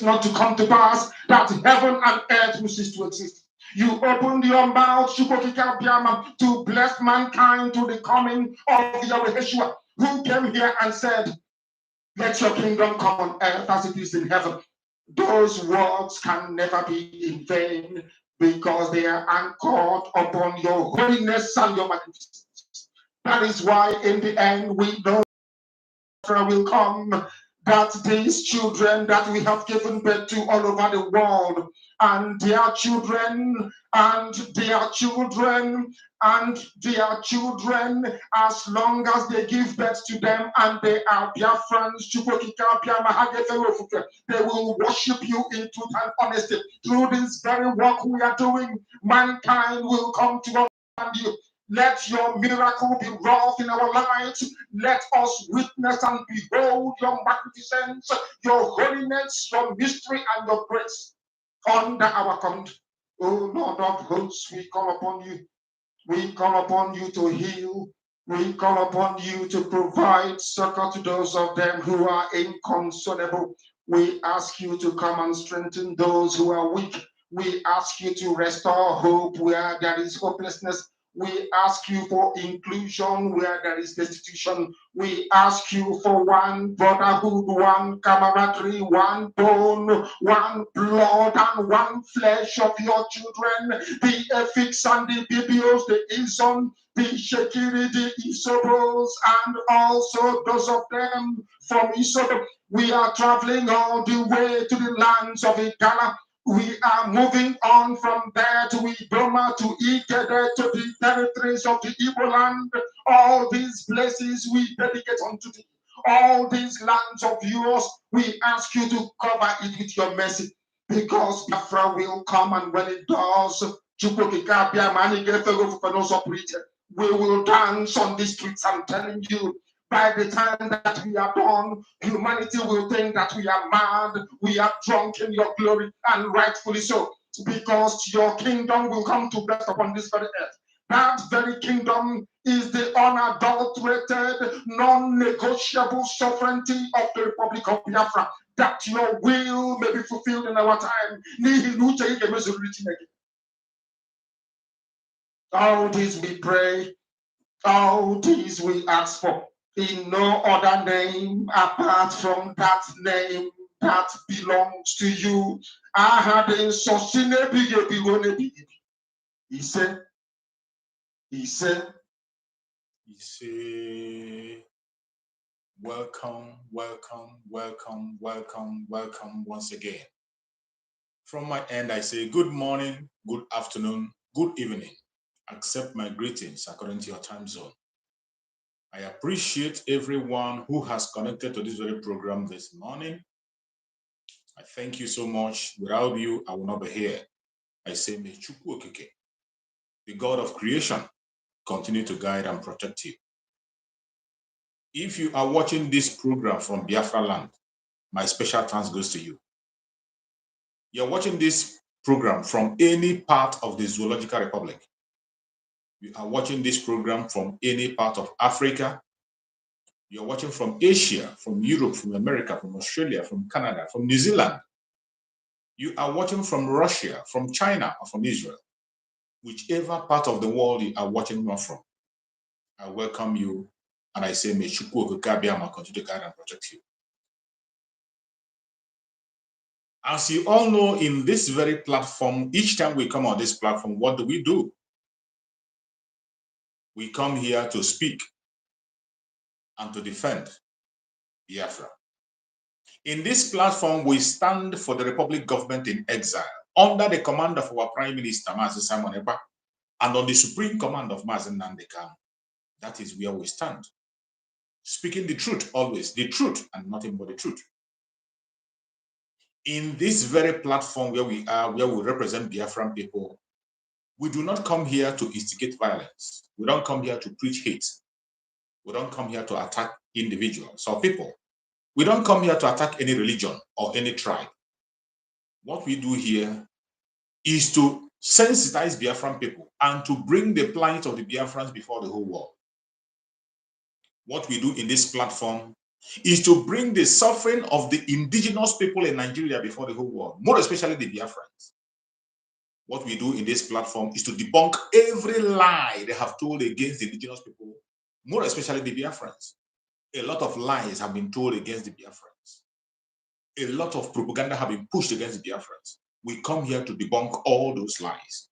Not to come to pass, that heaven and earth will cease to exist. You opened your mouth to bless mankind to the coming of Yeshua, who came here and said, let your kingdom come on earth as it is in heaven. Those words can never be in vain because they are anchored upon your holiness and your magnificence. That is why in the end we know will come, that these children that we have given birth to all over the world, and their children, and their children, and their children, as long as they give birth to them and they are Biafrans, they will worship you in truth and honesty. Through this very work we are doing, mankind will come to understand you. Let your miracle be wrought in our lives. Let us witness and behold your magnificence, your holiness, your mystery, and your grace under our command. Oh Lord of hosts, we call upon you. We call upon you to heal. We call upon you to provide succor to those of them who are inconsolable. We ask you to come and strengthen those who are weak. We ask you to restore hope where there is hopelessness. We ask you for inclusion where there is destitution. We ask you for one brotherhood, one camaraderie, one bone, one blood, and one flesh of your children. The Ephics and the Bibios, the Ison, the Shekiri, the Isobos, and also those of them from Isob. We are traveling all the way to the lands of Igala. We are moving on from there to Idoma, to Ikede, to the territories of the Igbo land. All these places we dedicate unto thee. All these lands of yours, we ask you to cover it with your mercy. Because Biafra will come, and when it does, we will dance on the streets. I'm telling you, by the time that we are done, humanity will think that we are mad, we are drunk in your glory, and rightfully so, because your kingdom will come to rest upon this very earth. That very kingdom is the unadulterated, non-negotiable sovereignty of the Republic of Biafra, that your will may be fulfilled in our time. All this we pray, all this we ask for, in no other name apart from that name that belongs to you. I had in he said, welcome once again. From my end, I say good morning, good afternoon, good evening. Accept my greetings according to your time zone. I appreciate everyone who has connected to this very program this morning. I thank you so much. Without you, I will not be here. I say, may Chukwu Okike, the God of creation, continue to guide and protect you. If you are watching this program from Biafra land, my special thanks goes to you. You're watching this program from any part of the Zoological Republic. You are watching this program from any part of Africa. You're watching from Asia, from Europe, from America, from Australia, from Canada, from New Zealand. You are watching from Russia, from China, or from Israel. Whichever part of the world you are watching me from, I welcome you and I say, may Chukwu Okike Abiama continue to guide and protect you. As you all know, in this very platform, each time we come on this platform, what do? We come here to speak and to defend Biafra. In this platform, we stand for the Republic government in exile under the command of our Prime Minister, Mazi Simon Ekpa, and on the supreme command of Mazi Nnamdi Kanu. That is where we stand. Speaking the truth, always the truth and nothing but the truth. In this very platform where we are, where we represent Biafran people, we do not come here to instigate violence. We don't come here to preach hate. We don't come here to attack individuals or people. We don't come here to attack any religion or any tribe. What we do here is to sensitize Biafran people and to bring the plight of the Biafrans before the whole world. What we do in this platform is to bring the suffering of the indigenous people in Nigeria before the whole world, more especially the Biafrans. What we do in this platform is to debunk every lie they have told against the indigenous people, more especially the Biafrans. A lot of lies have been told against the Biafrans. A lot of propaganda have been pushed against the Biafrans. We come here to debunk all those lies.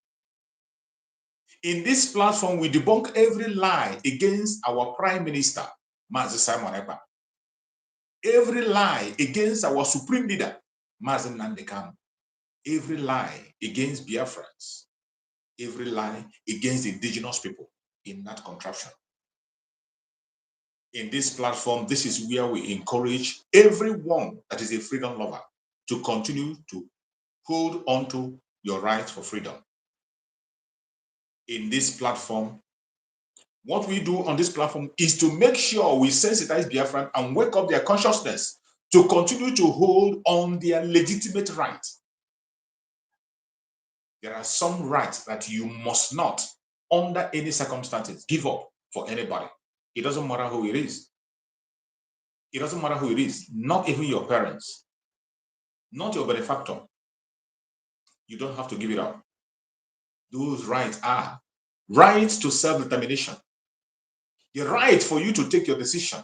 In this platform, we debunk every lie against our Prime Minister, Mazi Simon Ekpa. Every lie against our Supreme Leader, Mazi Nnamdi Kanu. Every lie against Biafrans. Every lie against the indigenous people in that contraption. In this platform, this is where we encourage everyone that is a freedom lover to continue to hold on to your right for freedom. In this platform, what we do on this platform is to make sure we sensitize Biafran and wake up their consciousness to continue to hold on their legitimate rights. There are some rights that you must not, under any circumstances, give up for anybody. It doesn't matter who it is. It doesn't matter who it is, not even your parents, not your benefactor. You don't have to give it up. Those rights are rights to self-determination. The right for you to take your decision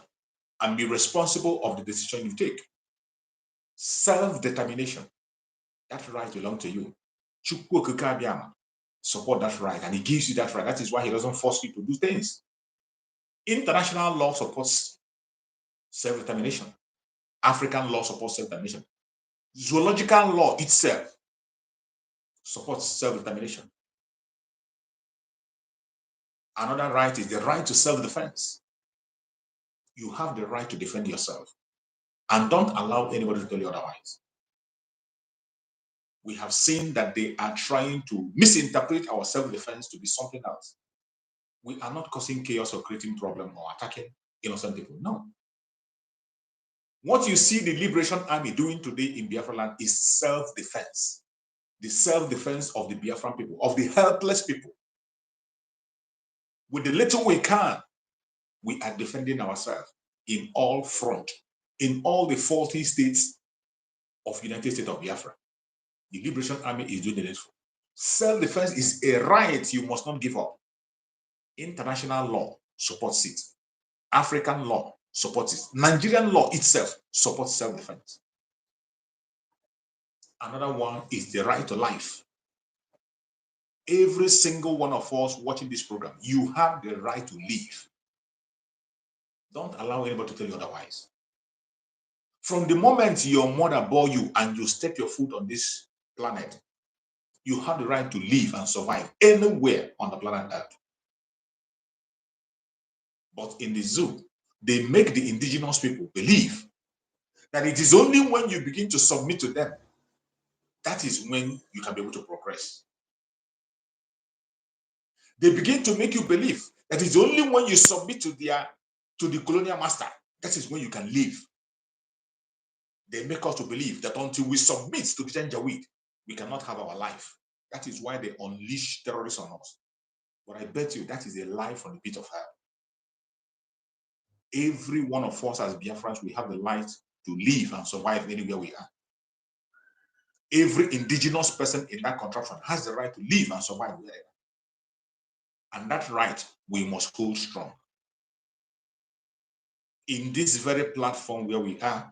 and be responsible of the decision you take. Self-determination. That right belongs to you. Chukwu Okike Abiama support that right, and he gives you that right. That is why he doesn't force you to do things. International law supports self-determination. African law supports self-determination. Zoological law itself supports self-determination. Another right is the right to self-defense. You have the right to defend yourself, and don't allow anybody to tell you otherwise. We have seen that they are trying to misinterpret our self-defense to be something else. We are not causing chaos or creating problem or attacking innocent people. No. What you see the Liberation Army doing today in Biafra land is self-defense. The self-defense of the Biafran people, of the helpless people. With the little we can, we are defending ourselves in all front, in all the 40 states of United States of Biafra. The Liberation Army is doing the needful. Self-defense is a right you must not give up. International law supports it. African law supports it. Nigerian law itself supports self-defense. Another one is the right to life. Every single one of us watching this program, you have the right to live. Don't allow anybody to tell you otherwise. From the moment your mother bore you and you step your foot on this planet, you have the right to live and survive anywhere on the planet Earth. But in the zoo, they make the indigenous people believe that it is only when you begin to submit to them, that is when you can be able to progress. They begin to make you believe that it's only when you submit to the colonial master, that is when you can live. They make us to believe that until we submit to the Janjaweed, we cannot have our life. That is why they unleash terrorists on us. But I bet you that is a lie from the pit of hell. Every one of us as Biafrans, we have the right to live and survive anywhere we are. Every indigenous person in that contraption has the right to live and survive wherever. And that right, we must hold strong. In this very platform where we are,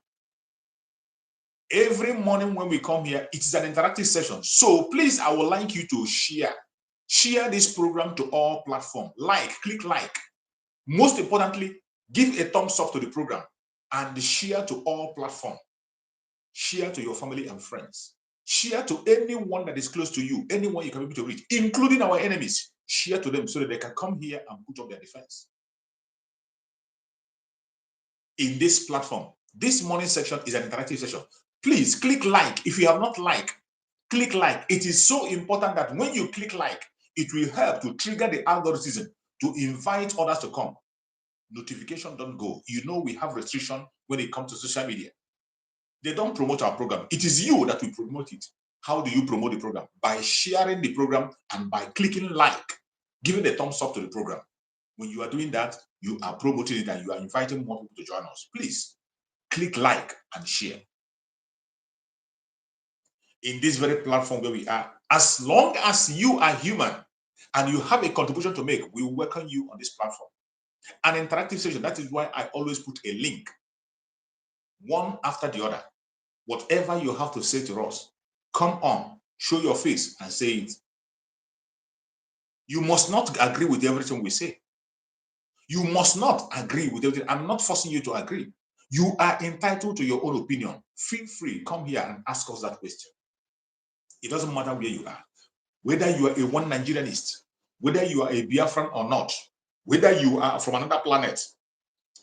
every morning when we come here, it is an interactive session. So please, I would like you to share this program to all platforms. Click like. Most importantly, give a thumbs up to the program and share to all platforms. Share to your family and friends. Share to anyone that is close to you, anyone you can be able to reach, including our enemies. Share to them so that they can come here and put up their defense. In this platform, this morning section is an interactive session. Please click like. If you have not liked, click like. It is so important that when you click like, it will help to trigger the algorithm to invite others to come. Notification don't go. You know we have restriction when it comes to social media. They don't promote our program. It is you that will promote it. How do you promote the program? By sharing the program and by clicking like, giving a thumbs up to the program. When you are doing that, you are promoting it and you are inviting more people to join us. Please click like and share. In this very platform where we are, as long as you are human and you have a contribution to make, we welcome you on this platform. An interactive session, that is why I always put a link, one after the other. Whatever you have to say to us, come on, show your face and say it. You must not agree with everything we say. You must not agree with everything. I'm not forcing you to agree. You are entitled to your own opinion. Feel free, come here and ask us that question. It doesn't matter where you are. Whether you are a one Nigerianist, whether you are a Biafran or not, whether you are from another planet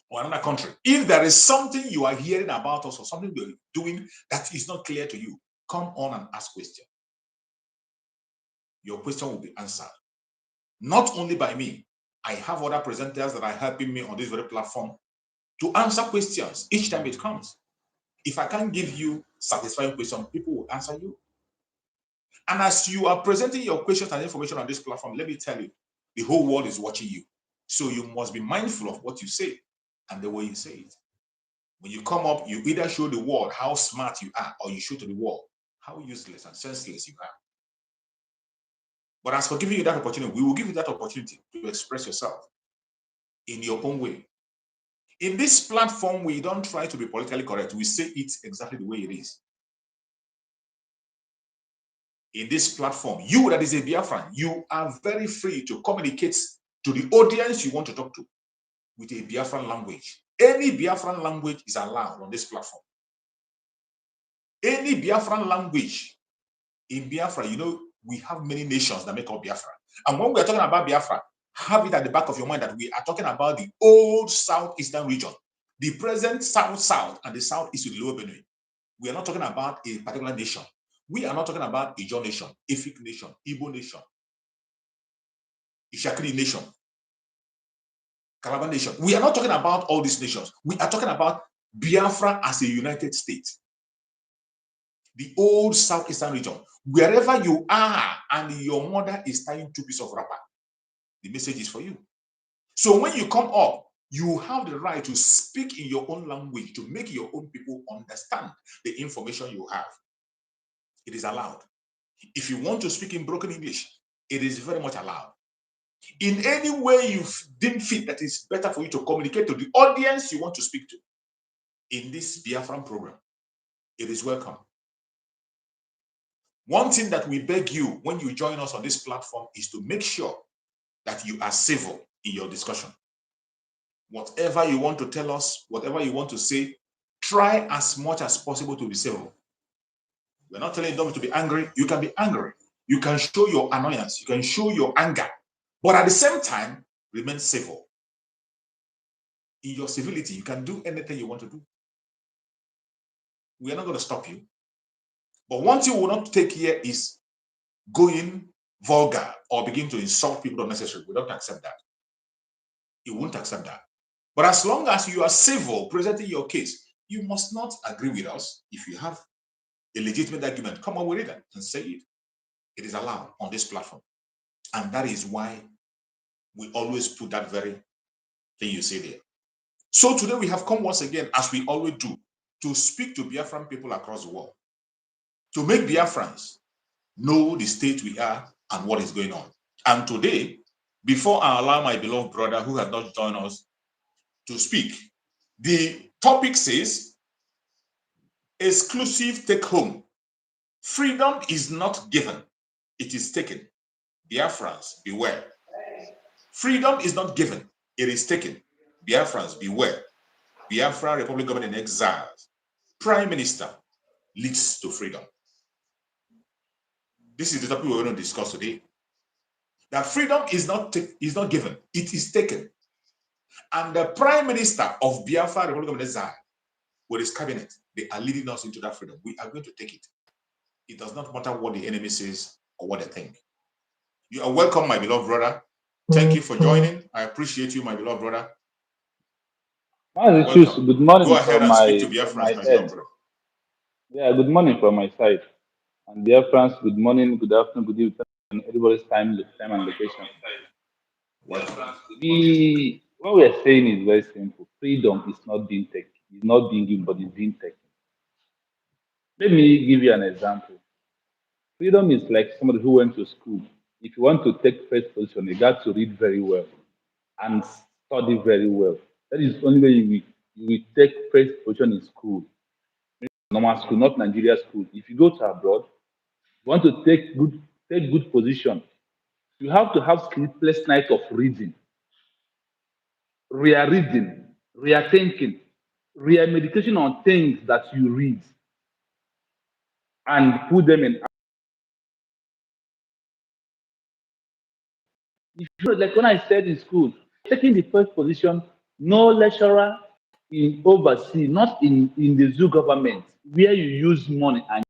or another country, if there is something you are hearing about us or something we're doing that is not clear to you, come on and ask questions. Your question will be answered. Not only by me, I have other presenters that are helping me on this very platform to answer questions each time it comes. If I can't give you satisfying questions, people will answer you. And as you are presenting your questions and information on this platform, let me tell you, the whole world is watching you. So you must be mindful of what you say and the way you say it. When you come up, you either show the world how smart you are, or you show to the world how useless and senseless you are. But as for giving you that opportunity, we will give you that opportunity to express yourself in your own way. In this platform, we don't try to be politically correct. We say it exactly the way it is. In this platform, you that is a Biafran, you are very free to communicate to the audience you want to talk to with a Biafran language. Any Biafran language is allowed on this platform. Any Biafran language in Biafra, you know, we have many nations that make up Biafra. And when we are talking about Biafra, have it at the back of your mind that we are talking about the old southeastern region, the present south-south and the southeast with Lower Benue. We are not talking about a particular nation. We are not talking about Ijaw nation, Efik nation, Igbo nation, Ishakiri nation, Calabar nation. We are not talking about all these nations. We are talking about Biafra as a united state. The old southeastern region. Wherever you are and your mother is tying 2 pieces of wrapper, the message is for you. So when you come up, you have the right to speak in your own language to make your own people understand the information you have. It is allowed. If you want to speak in broken English, it is very much allowed. In any way you deem fit that is better for you to communicate to the audience you want to speak to in this Biafran program, it is welcome. One thing that we beg you when you join us on this platform is to make sure that you are civil in your discussion. Whatever you want to tell us, whatever you want to say, try as much as possible to be civil. We're not telling them to be angry. You can be angry. You can show your annoyance. You can show your anger. But at the same time, remain civil. In your civility, you can do anything you want to do. We are not going to stop you. But one thing we will not take here is going vulgar or begin to insult people unnecessarily. We don't accept that. You won't accept that. But as long as you are civil, presenting your case, you must not agree with us. If you have a legitimate argument, come on with it and say it. It is allowed on this platform. And that is why we always put that very thing you say there. So today we have come once again, as we always do, to speak to Biafran people across the world, to make Biafrans know the state we are and what is going on. And today, before I allow my beloved brother who has not joined us to speak, the topic says, exclusive take home. Freedom is not given, it is taken. Biafrans, beware. Freedom is not given, it is taken. Biafrans, beware. Biafra Republic Government in exile. Prime Minister leads to freedom. This is the topic we're going to discuss today. That freedom is not given, it is taken. And the Prime Minister of Biafra Republic Government in exile, with his cabinet, they are leading us into that freedom. We are going to take it. It does not matter what the enemy says or what they think. You are welcome, my beloved brother. Thank you for joining. I appreciate you, my beloved brother. Good morning. Go ahead and speak to Biafrans, my beloved brother. Yeah, good morning from my side. And Biafrans, good morning, good afternoon, good evening, everybody's time and location. What we are saying is very simple. Freedom is not being taken. It's not being given, but it's being taken. Let me give you an example. Freedom is like somebody who went to school. If you want to take first position, you got to read very well and study very well. That is the only way you will take first position in school. Normal school, not Nigeria school. If you go to abroad, you want to take good position. You have to have sleepless nights of reading, reading, thinking, meditation on things that you read, and put them in. If you like when I said in school, taking the first position, no lecturer in overseas, not in the zoo government, where you use money and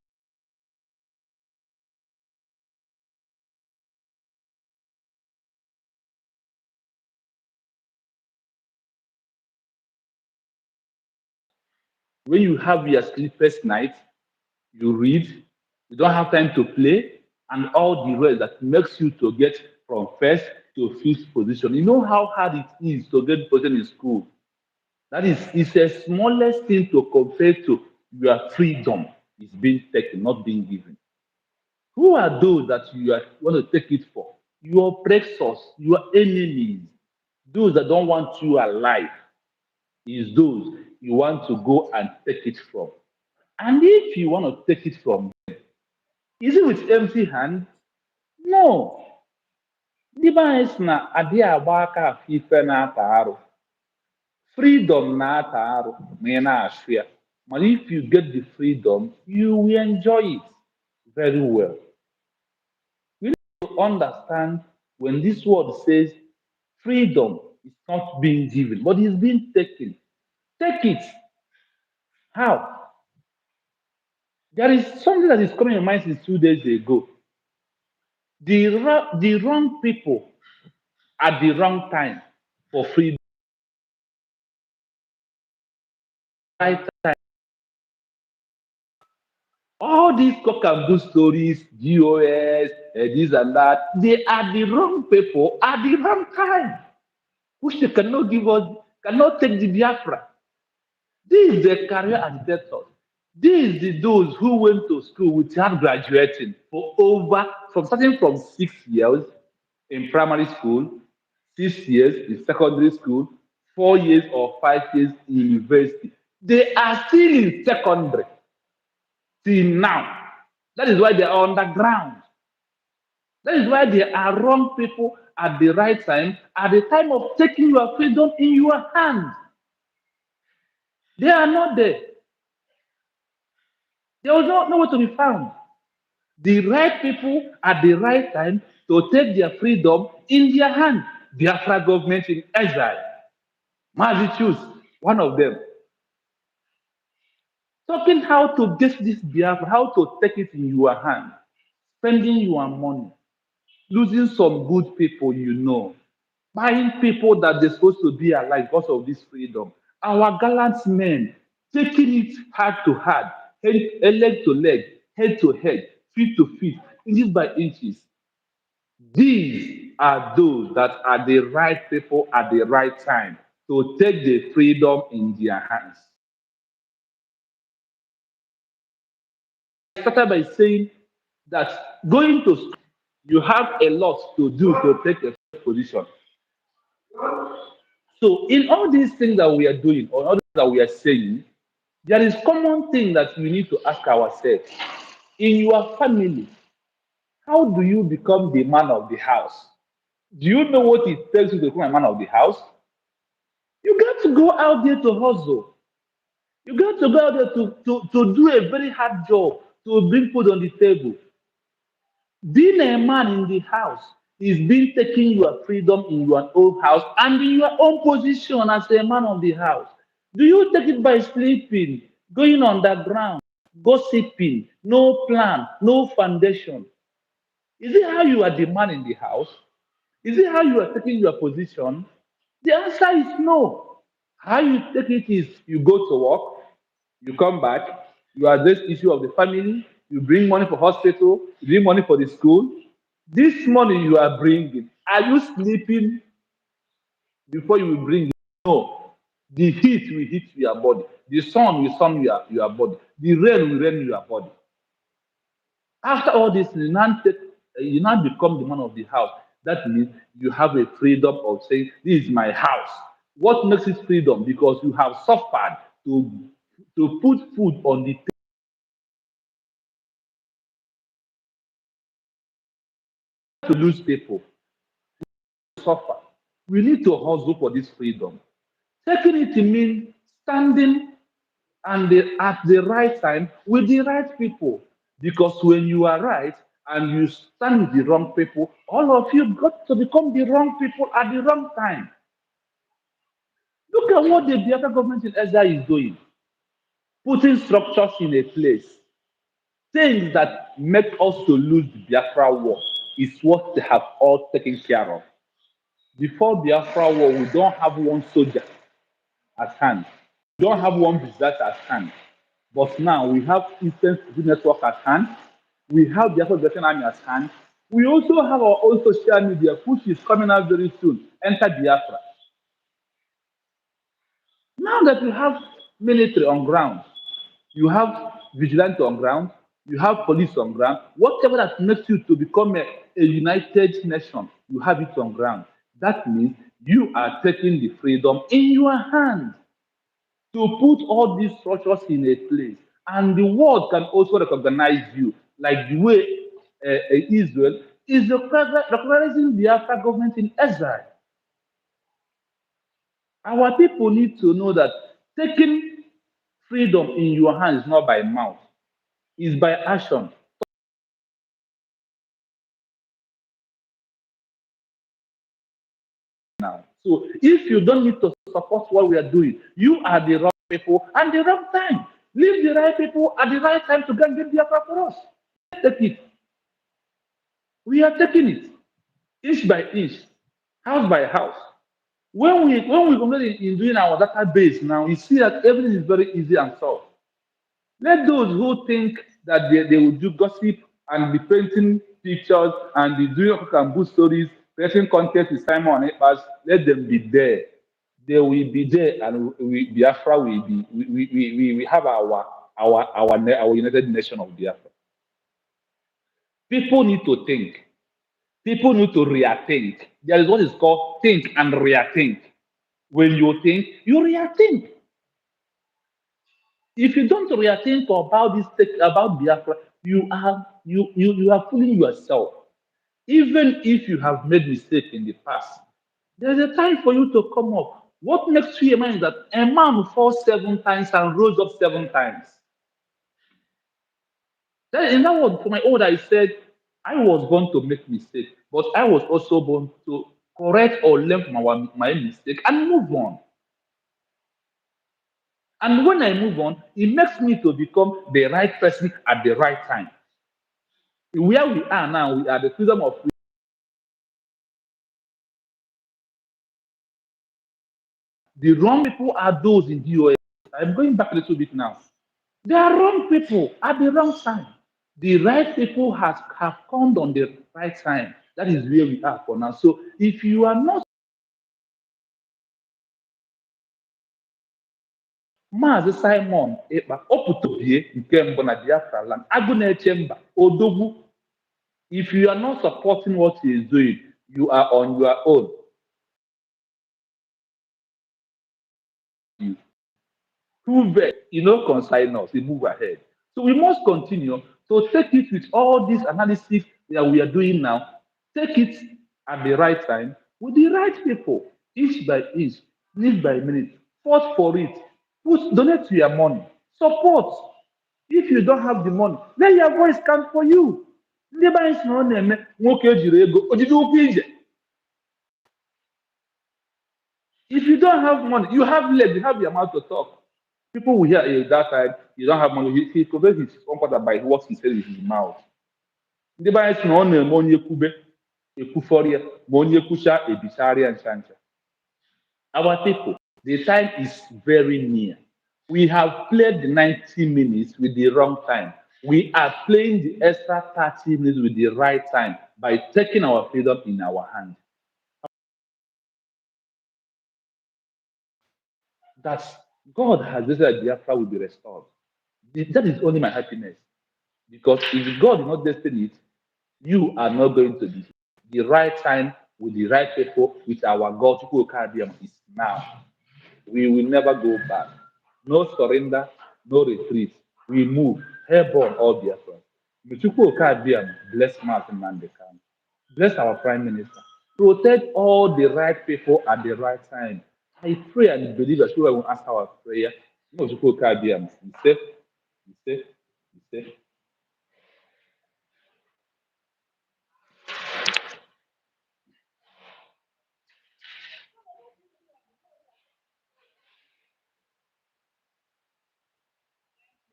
when you have your sleepless night, you read, you don't have time to play, and all the rest that makes you to get from first to fifth position. You know how hard it is to get position in school. That is, it's the smallest thing to compare to your freedom is being taken, not being given. Who are those that you want to take it for? Your oppressors, your enemies, those that don't want you alive, is those you want to go and take it from. And if you want to take it from them, is it with empty hand? No. Ndị be anyị sị na adịghị agba aka afọ ife na-ata arụ. Freedom na-ata arụ ma ị na-achụ ya. But if you get the freedom, you will enjoy it very well. We need to understand when this word says freedom is not being given, but it's being taken. Take it. How? There is something that is coming in mind since 2 days ago. The wrong people at the wrong time for freedom. Right time. All these cock and bull stories, GOS, this and that, they are the wrong people at the wrong time, which they cannot give us, cannot take the Biafra. This is the career agitators. These are those who went to school without graduating starting from 6 years in primary school, 6 years in secondary school, 4 years or 5 years in university. They are still in secondary till now. That is why they are underground. That is why they are wrong people at the right time, at the time of taking your freedom in your hand. They are not there. There was nowhere to be found. The right people at the right time to take their freedom in their hand. Biafra government in exile. Mazi choose one of them. Talking how to get this Biafra, how to take it in your hand, spending your money, losing some good people you know, buying people that they're supposed to be alive because of this freedom. Our gallant men taking it heart to heart, leg to leg, head to head, feet to feet, inches by inches. These are those that are the right people at the right time to take the freedom in their hands. I started by saying that going to school, you have a lot to do to take a position. So, in all these things that we are doing, or all that we are saying, there is common thing that we need to ask ourselves. In your family, how do you become the man of the house? Do you know what it takes you to become a man of the house? You got to go out there to hustle. You got to go out there to do a very hard job to bring food on the table. Being a man in the house is being taking your freedom in your own house and in your own position as a man of the house. Do you take it by sleeping, going underground, gossiping, no plan, no foundation? Is it how you are the man in the house? Is it how you are taking your position? The answer is no. How you take it is you go to work, you come back, you address issue of the family, you bring money for hospital, you bring money for the school. This money you are bringing, are you sleeping before you will bring it? No. The heat will hit your body. The sun will sun your body. The rain will rain your body. After all this, you now become the man of the house. That means you have a freedom of saying, "This is my house." What makes it freedom? Because you have suffered to put food on the table to lose people. Suffer. We need to hustle for this freedom. Taking it means standing at the right time with the right people. Because when you are right and you stand with the wrong people, all of you got to become the wrong people at the wrong time. Look at what the Biafra government in Ezra is doing. Putting structures in a place. Things that make us to lose the Biafra war is what they have all taken care of. Before Biafra war, we don't have one soldier at hand. We don't have one business at hand. But now we have instant network at hand. We have Biafra Veteran Army at hand. We also have our own social media, which is coming out very soon. Enter Biafra. Now that you have military on ground, you have vigilante on ground, you have police on ground, whatever that makes you to become a united nation, you have it on ground. That means you are taking the freedom in your hand to put all these structures in a place. And the world can also recognize you, like the way Israel is recognizing the Biafra government in exile. Our people need to know that taking freedom in your hands is not by mouth, it's by action. Now, so if you don't need to support what we are doing, you are the wrong people and the wrong time. Leave the right people at the right time to get Biafra for us. Let's take it. We are taking it inch by inch, house by house. When we complete in doing our database now, you see that everything is very easy and solved. Let those who think that they will do gossip and be painting pictures and be doing Okambu stories, creating content with Simon and Epas, let them be there. They will be there, and Biafra will be. We have our United Nation of Biafra. People need to think. People need to rethink. There is what is called think and rethink. When you think, you rethink. If you don't rethink about about Biafra, you are fooling yourself. Even if you have made mistake in the past, there's a time for you to come up. What makes you a man is that a man falls 7 times and rose up 7 times. Then in that word, for my own, I said, I was born to make mistakes, but I was also born to correct or learn from my mistake and move on. And when I move on, it makes me to become the right person at the right time. Where we are now, we are the freedom of. The wrong people are those in the US. I'm going back a little bit now. They are wrong people at the wrong time. The right people have come on the right time. That is where we are for now. So if you are not Maazị Simon Ekpa Oputobie nke mbụ na Biafra land, agụ na-eche mba, Odogwu, if you are not supporting what he is doing, you are on your own. Prove it, consign us, we move ahead. So we must continue to take it with all this analysis that we are doing now, take it at the right time with the right people, inch by inch, minute by minute, fought for it, donate to your money, support. If you don't have the money, let your voice count for you. Ndị be anyị si na ọ na-eme nwoke ejiri ego ojide ụkwụ ije. If you don't have money, you have legs, you have your mouth to talk. People will hear that time, you don't have money. He conveys his comfort by what he says with his mouth. Ndị be anyị si na ọ na-eme onye kwube ekwufọrịa ma onye kwucha ebicharịa ncha ncha. Our people, the time is very near. We have played the 90 minutes with the wrong time. We are playing the extra 30 minutes with the right time by taking our freedom in our hand. That God has decided Biafra will be restored. That is only my happiness. Because if God is not destined it, you are not going to be. The right time with the right people, with our God, is now. We will never go back. No surrender, no retreat. We move. Airborne all Biafra. Bless Martin Mandekan. Bless our Prime Minister. Protect all the right people at the right time. I pray and believe that people will answer our prayer.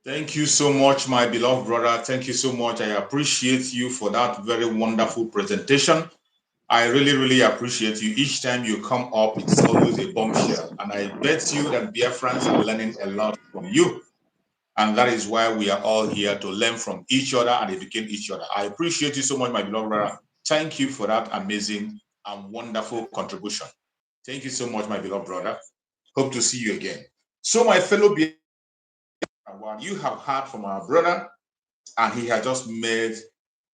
Thank you so much, my beloved brother. Thank you so much. I appreciate you for that very wonderful presentation. I really, really appreciate you. Each time you come up, it's always a bombshell. And I bet you that Biafrans are learning a lot from you. And that is why we are all here to learn from each other and educate each other. I appreciate you so much, my beloved brother. Thank you for that amazing and wonderful contribution. Thank you so much, my beloved brother. Hope to see you again. So, my fellow Biafrans, you have heard from our brother, and he has just made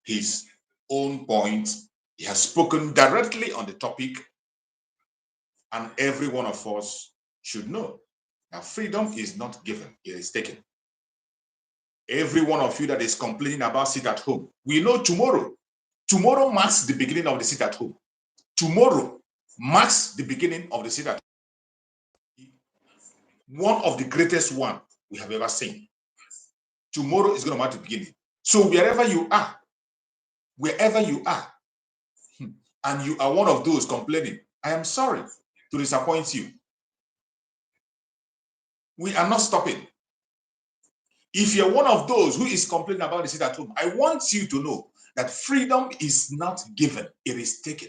his own point. He has spoken directly on the topic, and every one of us should know that freedom is not given, it is taken. Every one of you that is complaining about sit at home, we know tomorrow marks the beginning of the sit at home. Tomorrow marks the beginning of the sit at home. One of the greatest one we have ever seen. Tomorrow is going to mark the beginning. So wherever you are, and you are one of those complaining, I am sorry to disappoint you. We are not stopping. If you're one of those who is complaining about the sit at home, I want you to know that freedom is not given, it is taken.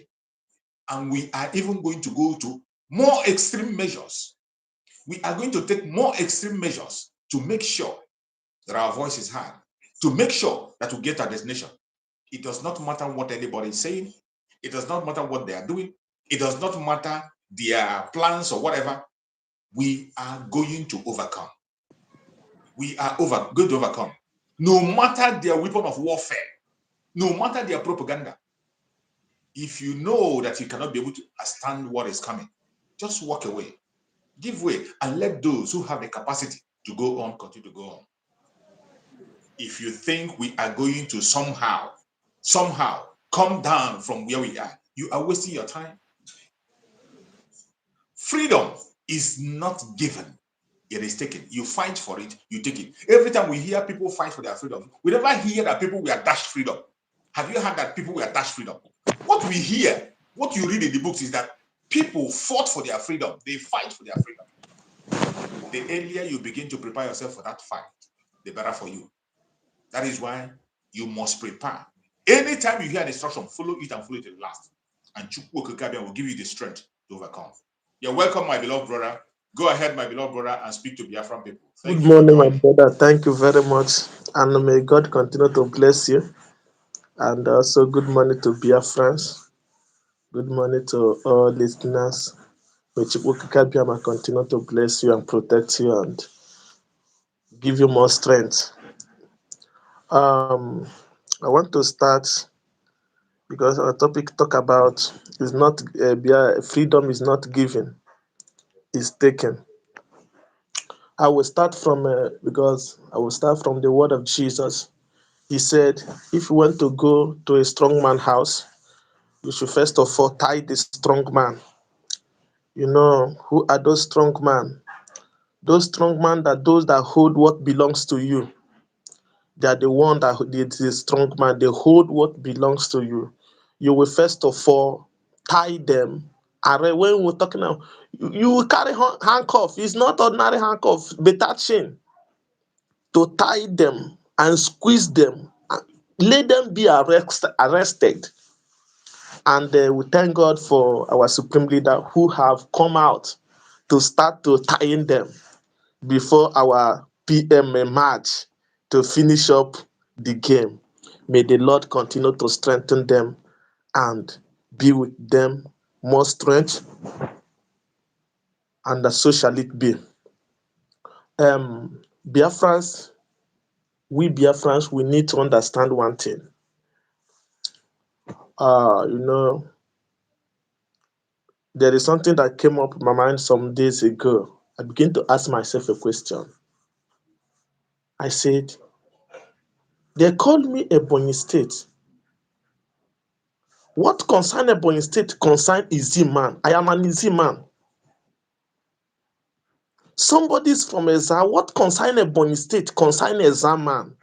And we are even going to go to more extreme measures. We are going to take more extreme measures to make sure that our voice is heard, to make sure that we get our destination. It does not matter what anybody is saying. It does not matter what they are doing. It does not matter their plans or whatever. We are going to overcome. We are going to overcome. No matter their weapon of warfare, no matter their propaganda. If you know that you cannot be able to stand what is coming, just walk away. Give way and let those who have the capacity to go on continue to go on. If you think we are going to somehow come down from where we are, you are wasting your time. Freedom is not given. it is taken. You fight for it, you take it. Every time we hear people fight for their freedom, we never hear that people were dashed freedom. Have you heard that people were dashed freedom? What we hear, what you read in the books is that people fought for their freedom. They fight for their freedom. The earlier you begin to prepare yourself for that fight, the better for you. That is why you must prepare. Anytime you hear an instruction, follow it and follow it to the last. And Chukwu Okekabia will give you the strength to overcome. You're welcome, my beloved brother. Go ahead, my beloved brother, and speak to Biafran people. Good morning, my brother. Thank you very much. And may God continue to bless you. And also, good morning to Biafrans. Good morning to all listeners. May Chukwukikabiyama continue to bless you and protect you and give you more strength. I want to start because our topic talk about is not freedom is not given, it's taken. I will start from the word of Jesus. He said, if you want to go to a strong man's house, you should first of all tie the strong man. You know, who are those strong men? Those strong men are those that hold what belongs to you. They are the one that the strong man. They hold what belongs to you. You will first of all tie them. And when we're talking now, you will carry handcuff. It's not ordinary handcuff, but that chain to tie them and squeeze them. Let them be arrested. And we thank God for our supreme leader who have come out to start to tying them before our PM match to finish up the game. May the Lord continue to strengthen them and be with them more strength, and so shall it be. Biafrans, we need to understand one thing. There is something that came up in my mind some days ago. I began to ask myself a question. I said, they called me Ebonyi State. What concern Ebonyi State concern easy man? I am an easy man. Somebody's from Eza. What concern Ebonyi State concern Eza man?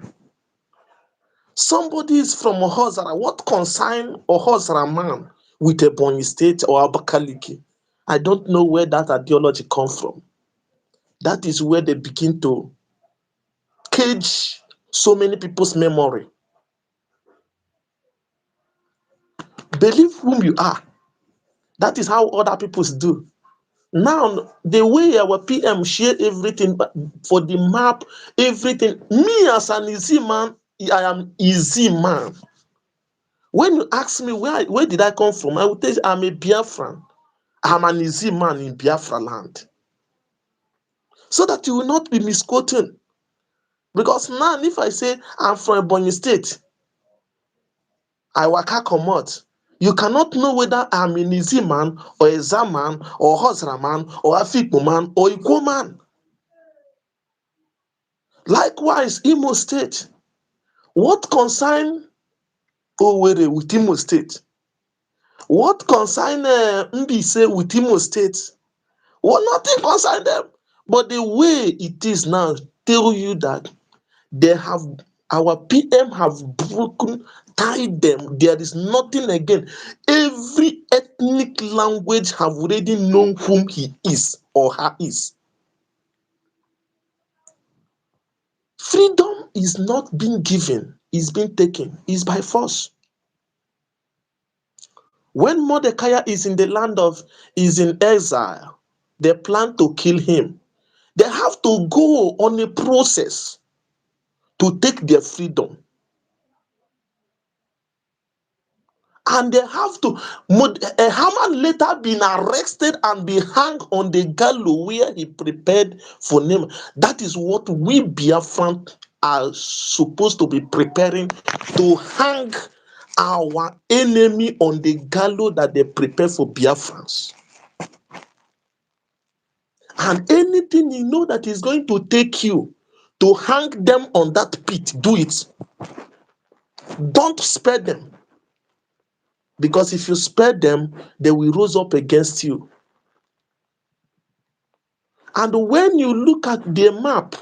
Somebody is from Ohozara. What concern Ohozara man with Ebonyi State or Abakaliki? I don't know where that ideology comes from. That is where they begin to cage so many people's memory. Believe whom you are. That is how other people do. Now, the way our PM share everything for the map, everything, me as an easy man, I am easy man. When you ask me where did I come from, I will tell you I'm a Biafran. I'm an easy man in Biafra land. So that you will not be misquoted. Because now, if I say I'm from Ebonyi State, I waka comot. You cannot know whether I'm an easy man or a Zaman or Hosra man or Afikpo man or Ikwo man. Likewise, Imo State. What concern Owerri with Imo State? What concern Mbise with Imo State? Well, nothing concern them. But the way it is now tell you that they have, our PM have broken, tied them. There is nothing again. Every ethnic language have already known whom he is or her is. Freedom is not being given, it's being taken, it's by force. When Mordecai is in the land is in exile, they plan to kill him. They have to go on a process to take their freedom. And they have to, Haman later been arrested and be hung on the gallows where he prepared for him. That is what we Biafran are supposed to be preparing, to hang our enemy on the gallows that they prepare for Biafrans. And anything you know that is going to take you to hang them on that pit, do it. Don't spare them. Because if you spare them, they will rise up against you. And when you look at the map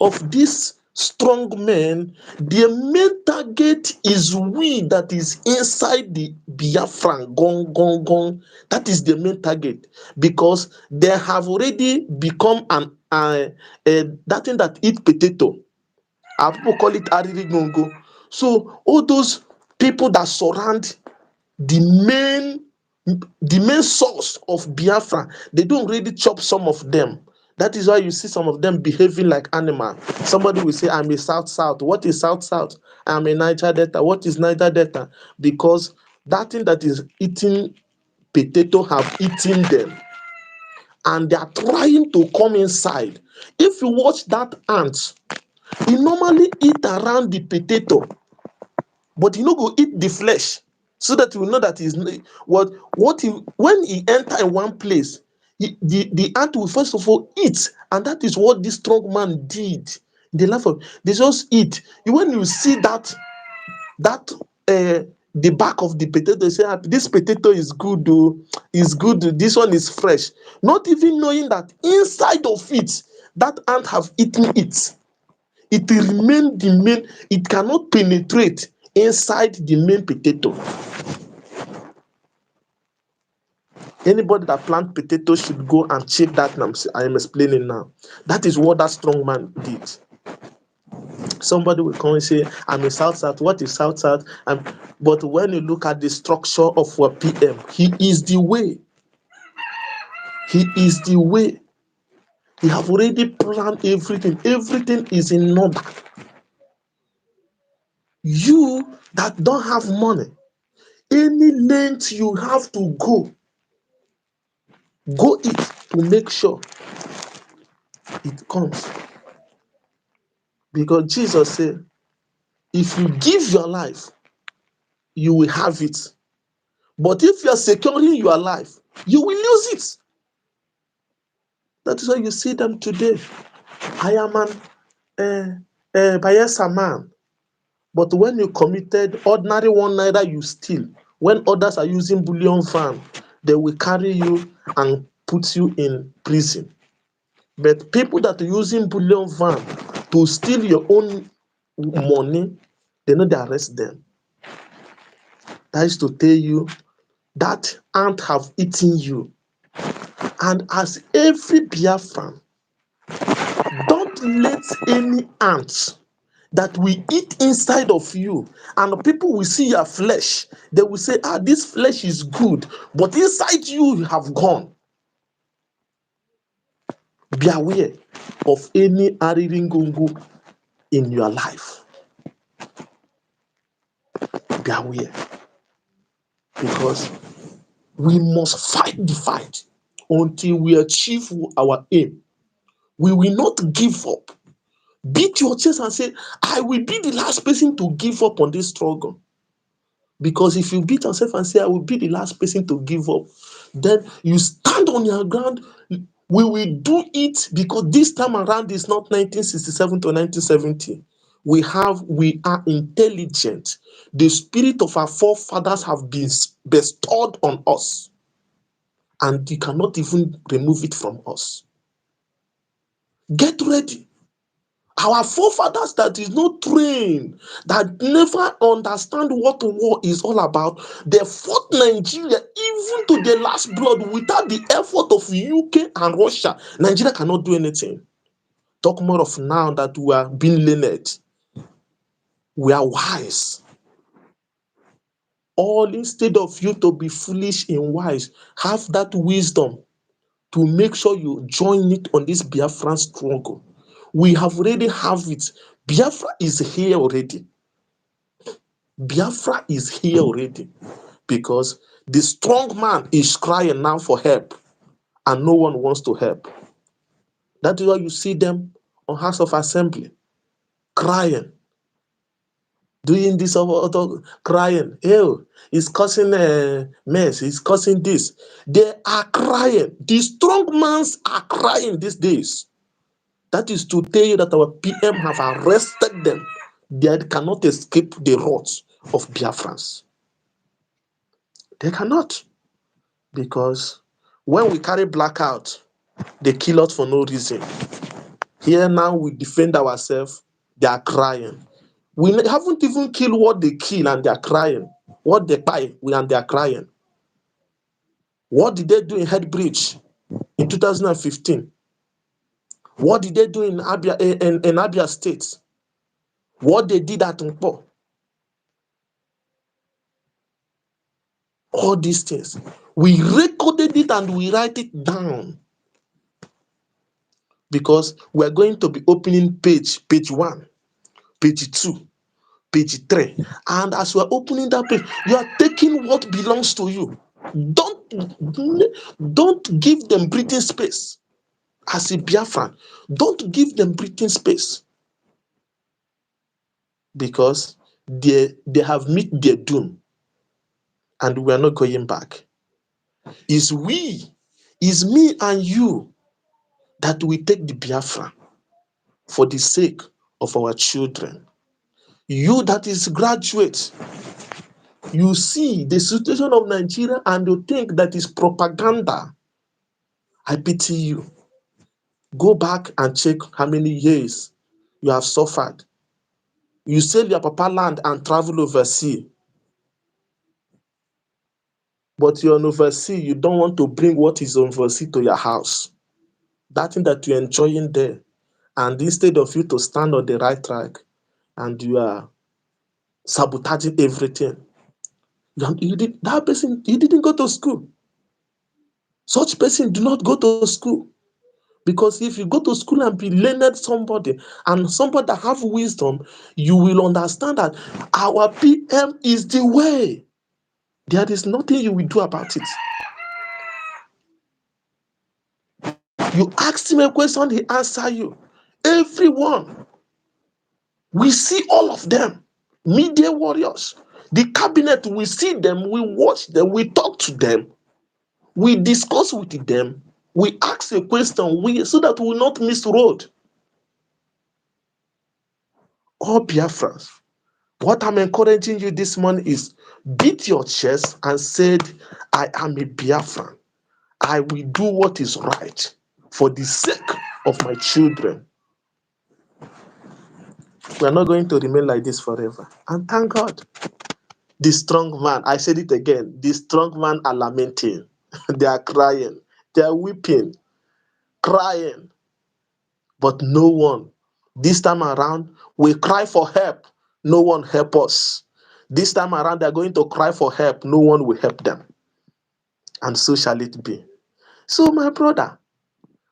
of these strong men, their main target is we that is inside the Biafran gong gong gong. That is the main target, because they have already become that thing that eat potato. Our people call it ariri gongo. So all those people that surround the main source of Biafra, they don't really chop some of them. That is why you see some of them behaving like animal. Somebody will say, I'm a South. What is South? I'm a Niger Delta. What is Niger Delta? Because that thing that is eating potato have eaten them. And they are trying to come inside. If you watch that ant, he normally eat around the potato, but he no go eat the flesh, so that you know that he's what he when he enter in one place, the ant will first of all eat, and that is what this strong man did. They laugh of they just eat. When you see that the back of the potato, say, this potato is good, oh, is good, this one is fresh, not even knowing that inside of it, that ant have eaten it. It remain the main, it cannot penetrate inside the main potato. Anybody that plant potato should go and check that. I am explaining now. That is what that strong man did. Somebody will come and say, I'm a South. What is South? But when you look at the structure of our PM, he is the way. He is the way. He have already planned everything. Everything is in order. You that don't have money, any length you have to go it to make sure it comes. Because Jesus said, if you give your life, you will have it. But if you are securing your life, you will lose it. That is why you see them today. I am an Bayelsa man. But when you committed ordinary one naira, you steal. When others are using bullion van, they will carry you and put you in prison. But people that are using bullion van to steal your own money, they know they arrest them. That is to tell you that ant have eaten you. And as every Biafran, don't let any ant that will eat inside of you, and people will see your flesh, they will say, this flesh is good, but inside you have gone. Be aware of any ariringungu in your life. Be aware. Because we must fight the fight until we achieve our aim. We will not give up. Beat your chest and say, I will be the last person to give up on this struggle. Because if you beat yourself and say, I will be the last person to give up, then you stand on your ground. We will do it, because this time around is not 1967 to 1970. We are intelligent. The spirit of our forefathers have been bestowed on us, and you cannot even remove it from us. Get ready. Our forefathers that is not trained, that never understand what war is all about, they fought Nigeria even to the last blood without the effort of UK and Russia. Nigeria cannot do anything. Talk more of now that we are being learned. We are wise. All instead of you to be foolish and wise, have that wisdom to make sure you join it on this Biafran struggle. We have already have it. Biafra is here already. Biafra is here already, because the strong man is crying now for help, and no one wants to help. That is why you see them on House of Assembly crying, doing this or crying. Ew, he's causing a mess. He's causing this. They are crying. The strong mans are crying these days. That is to tell you that our PM have arrested them. They cannot escape the wrath of Biafrans. They cannot. Because when we carry blackout, They kill us for no reason. Here now we defend ourselves, they are crying. We haven't even killed what they kill and they are crying. What they buy, and they are crying. What did they do in Headbridge in 2015? What did they do in Abia State? What they did at Nkpo? All these things. We recorded it and we write it down because we're going to be opening page 1, page 2, page 3. And as we're opening that page, you are taking what belongs to you. Don't give them breathing space. As a Biafran, don't give them breathing space because they have met their doom and we are not going back. It's me and you that we take the Biafra for the sake of our children. You that is graduate, you see the situation of Nigeria and you think that is propaganda. I pity you. Go back and check how many years you have suffered. You sell your papa land and travel overseas. But you're on overseas, you don't want to bring what is overseas to your house. That thing that you're enjoying there. And instead of you to stand on the right track and you are sabotaging everything, you didn't go to school. Such person do not go to school. Because if you go to school and be learned somebody and somebody that have wisdom, you will understand that our PM is the way. There is nothing you will do about it. You ask him a question, he answer you. Everyone, we see all of them. Media warriors. The cabinet, we see them, we watch them, we talk to them, we discuss with them, we ask a question, so that we will not miss road. All Biafrans, what I'm encouraging you this morning is beat your chest and said, I am a Biafran. I will do what is right for the sake of my children. We are not going to remain like this forever. And thank God. The strong man, I said it again, the strong man are lamenting. They are crying. They are weeping, crying. But no one, this time around, we cry for help. No one help us. This time around, they're going to cry for help. No one will help them. And so shall it be. So, my brother,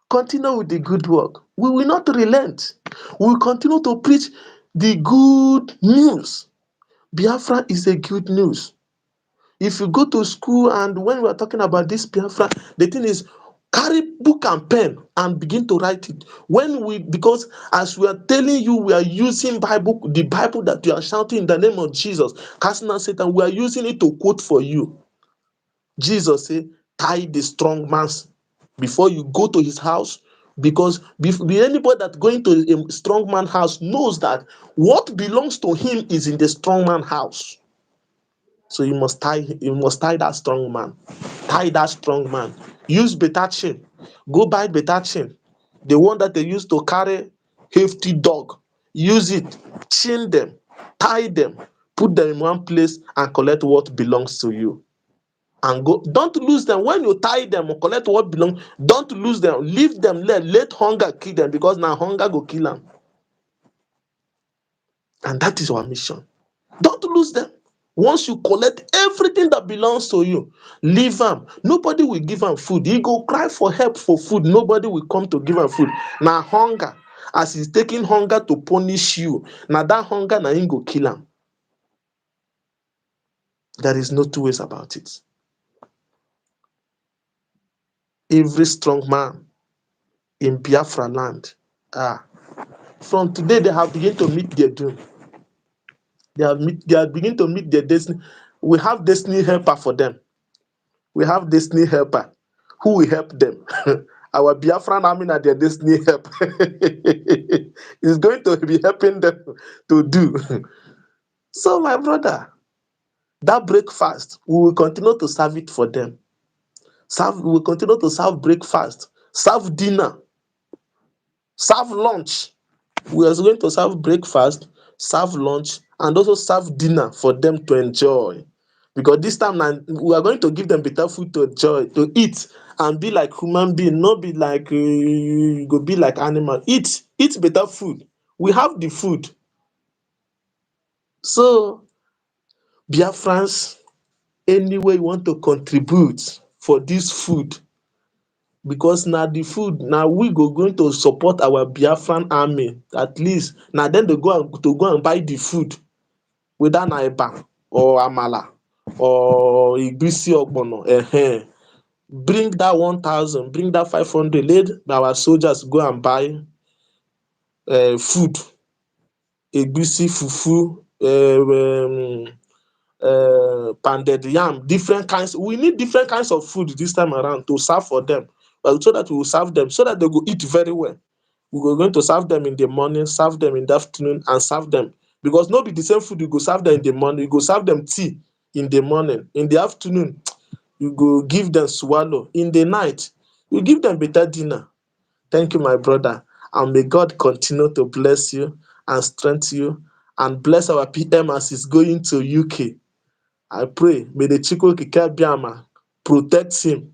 continue with the good work. We will not relent. We will continue to preach the good news. Biafra is a good news. If you go to school and when we are talking about this Biafra, the thing is, carry book and pen and begin to write it. Because as we are telling you, we are using Bible, the Bible that you are shouting in the name of Jesus, casting out Satan, we are using it to quote for you. Jesus said, tie the strong man before you go to his house, because anybody that going to a strong man house knows that what belongs to him is in the strong man house. So you must tie that strong man. Tie that strong man. Use better chain. Go buy better chain. The one that they use to carry hefty dog. Use it. Chain them. Tie them. Put them in one place and collect what belongs to you. And go. Don't lose them. When you tie them or collect what belongs, don't lose them. Leave them there. Let hunger kill them, because now hunger go kill them. And that is our mission. Don't lose them. Once you collect everything that belongs to you, leave them. Nobody will give them food. He go cry for help for food. Nobody will come to give him food. Now hunger, as he's taking hunger to punish you, now that hunger now he go kill him. There is no two ways about it. Every strong man in Biafra land, from today they have begun to meet their doom. They are beginning to meet their destiny. We have destiny helper for them. We have destiny helper who will help them. Our Biafran army and their destiny help is going to be helping them to do. So, my brother, that breakfast, we will continue to serve it for them. We will continue to serve breakfast, serve dinner, serve lunch. We are going to serve breakfast, serve lunch, and also serve dinner for them to enjoy. Because this time now, we are going to give them better food to enjoy, to eat, and be like human being, not be like go be like animal. Eat better food. We have the food. So, Biafrans, any way you want to contribute for this food, because na the food na we going to support our Biafran army. At least na dem to go and buy the food, whether na eba or amala or egusi ogbono. Bring that 1,000, bring that 500, let our soldiers go and buy food, egusi, fufu, pounded yam, different kinds. We need different kinds of food this time around to serve for them, so that we will serve them, so that they go eat very well. We are going to serve them in the morning, serve them in the afternoon, and serve them, because no be the same food you go serve them in the morning. You go serve them tea in the morning. In the afternoon, you go give them swallow. In the night, you give them better dinner. Thank you, my brother, and may God continue to bless you and strengthen you, and bless our PM as he's going to UK. I pray, may the Chukwu Okike Abiama protect him,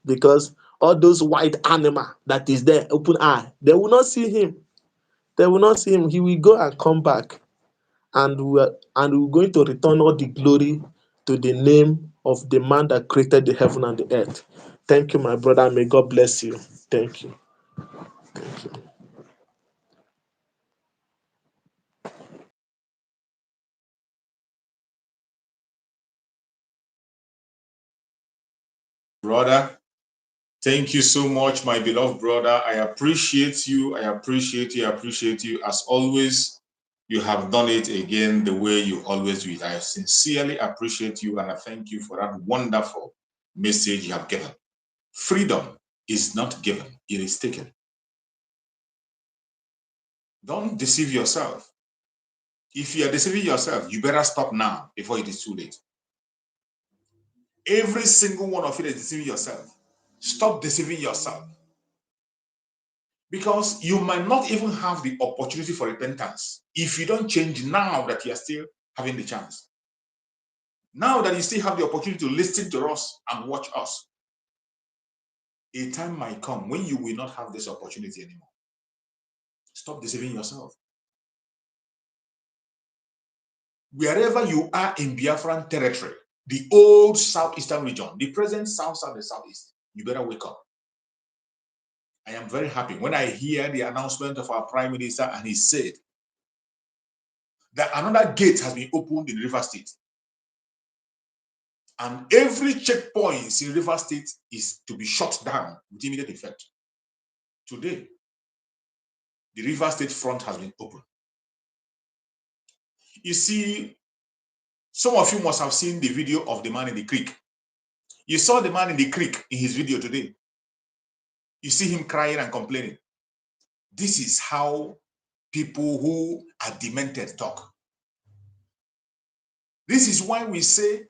because all those white animal that is there, open eye, they will not see him. They will not see him. He will go and come back, and we're going to return all the glory to the name of the man that created the heaven and the earth. Thank you, my brother. May God bless you. Thank you. Thank you. Brother, thank you so much, my beloved brother. I appreciate you. I appreciate you. I appreciate you. As always, you have done it again the way you always do it. I sincerely appreciate you, and I thank you for that wonderful message you have given. Freedom is not given, it is taken. Don't deceive yourself. If you are deceiving yourself, you better stop now before it is too late. Every single one of you is deceiving yourself. Stop deceiving yourself. Because you might not even have the opportunity for repentance if you don't change now that you are still having the chance. Now that you still have the opportunity to listen to us and watch us, a time might come when you will not have this opportunity anymore. Stop deceiving yourself. Wherever you are in Biafran territory, the old southeastern region, the present south, and southeast, you better wake up. I am very happy when I hear the announcement of our Prime Minister, and he said that another gate has been opened in River State. And every checkpoint in River State is to be shut down with immediate effect. Today, the River State front has been opened. You see, some of you must have seen the video of the man in the creek. You saw the man in the creek in his video today. You see him crying and complaining. This is how people who are demented talk. This is why we say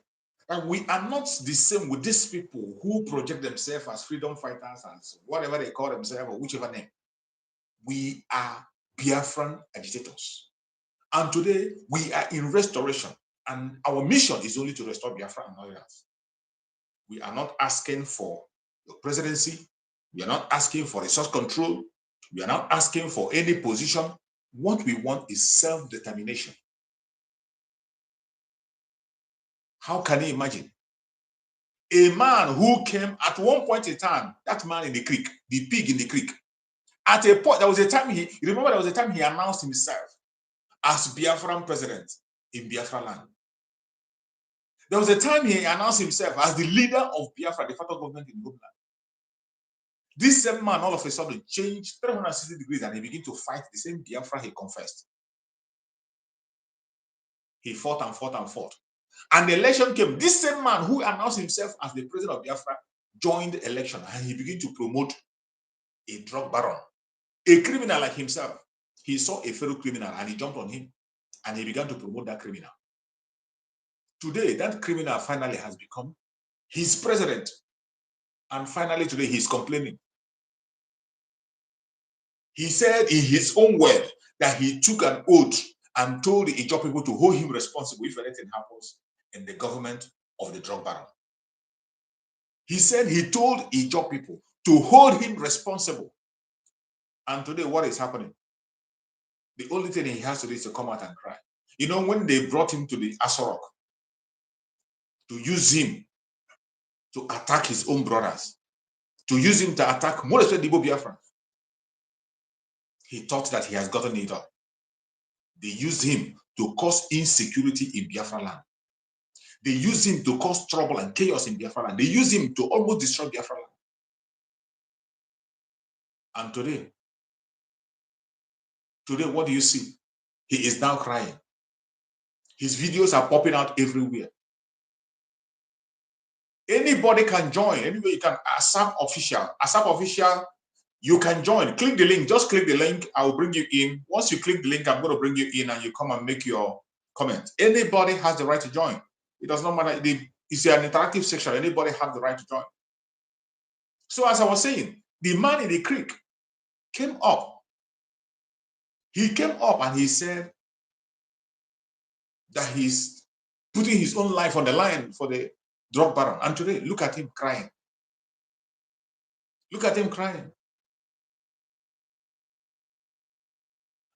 that we are not the same with these people who project themselves as freedom fighters and whatever they call themselves or whichever name. We are Biafran agitators. And today we are in restoration. And our mission is only to restore Biafra and nothing else. We are not asking for the presidency. We are not asking for resource control. We are not asking for any position. What we want is self-determination. How can you imagine? A man who came at one point in time, that man in the creek, the pig in the creek. At a point, there was a time he announced himself as Biafran president in Biafra land. There was a time he announced himself as the leader of Biafra, the federal government in Gobland. This same man all of a sudden changed 360 degrees and he began to fight the same Biafra he confessed. He fought and fought and fought. And the election came. This same man who announced himself as the president of Biafra joined the election and he began to promote a drug baron, a criminal like himself. He saw a fellow criminal and he jumped on him and he began to promote that criminal. Today, that criminal finally has become his president. And finally today, he's complaining He said in his own word that he took an oath and told the Ijaw people to hold him responsible if anything happens in the government of the drug baron. He said he told Ijaw people to hold him responsible. And today, what is happening? The only thing he has to do is to come out and cry. You know, when they brought him to the Asorok to use him to attack his own brothers, to use him to attack more especially the Biafrans, he thought that he has gotten it all. They used him to cause insecurity in Biafra land. They used him to cause trouble and chaos in Biafra land. They used him to almost destroy Biafra land. And today, what do you see? He is now crying. His videos are popping out everywhere. Anybody can join. Anyway, you can ASAP official. ASAP official, you can join. Click the link. Just click the link. I will bring you in. Once you click the link, I'm going to bring you in and you come and make your comment. Anybody has the right to join. It does not matter. It's an interactive section. Anybody has the right to join. So as I was saying, the man in the creek came up. He came up and he said that he's putting his own life on the line for the drug baron. And today, look at him crying. Look at him crying.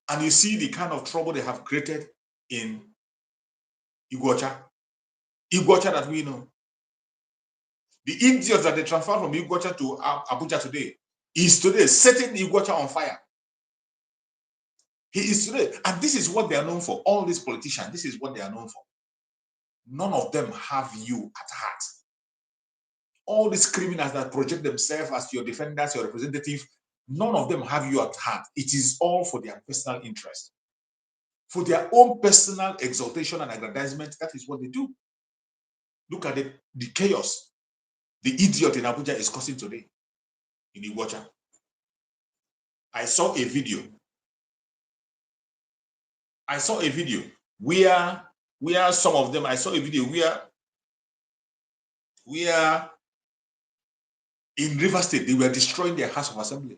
And you see the kind of trouble they have created in Iguacha. Iguacha that we know. The idiots that they transferred from Iguacha to Abuja today is today setting Iguacha on fire. He is today. And this is what they are known for. All these politicians, this is what they are known for. None of them have you at heart. All these criminals that project themselves as your defenders, your representative, none of them have you at heart. It is all for their personal interest. For their own personal exaltation and aggrandizement, that is what they do. Look at the chaos the idiot in Abuja is causing today in Iguacha. I saw a video where some of them, I saw a video where in River State, they were destroying their House of Assembly.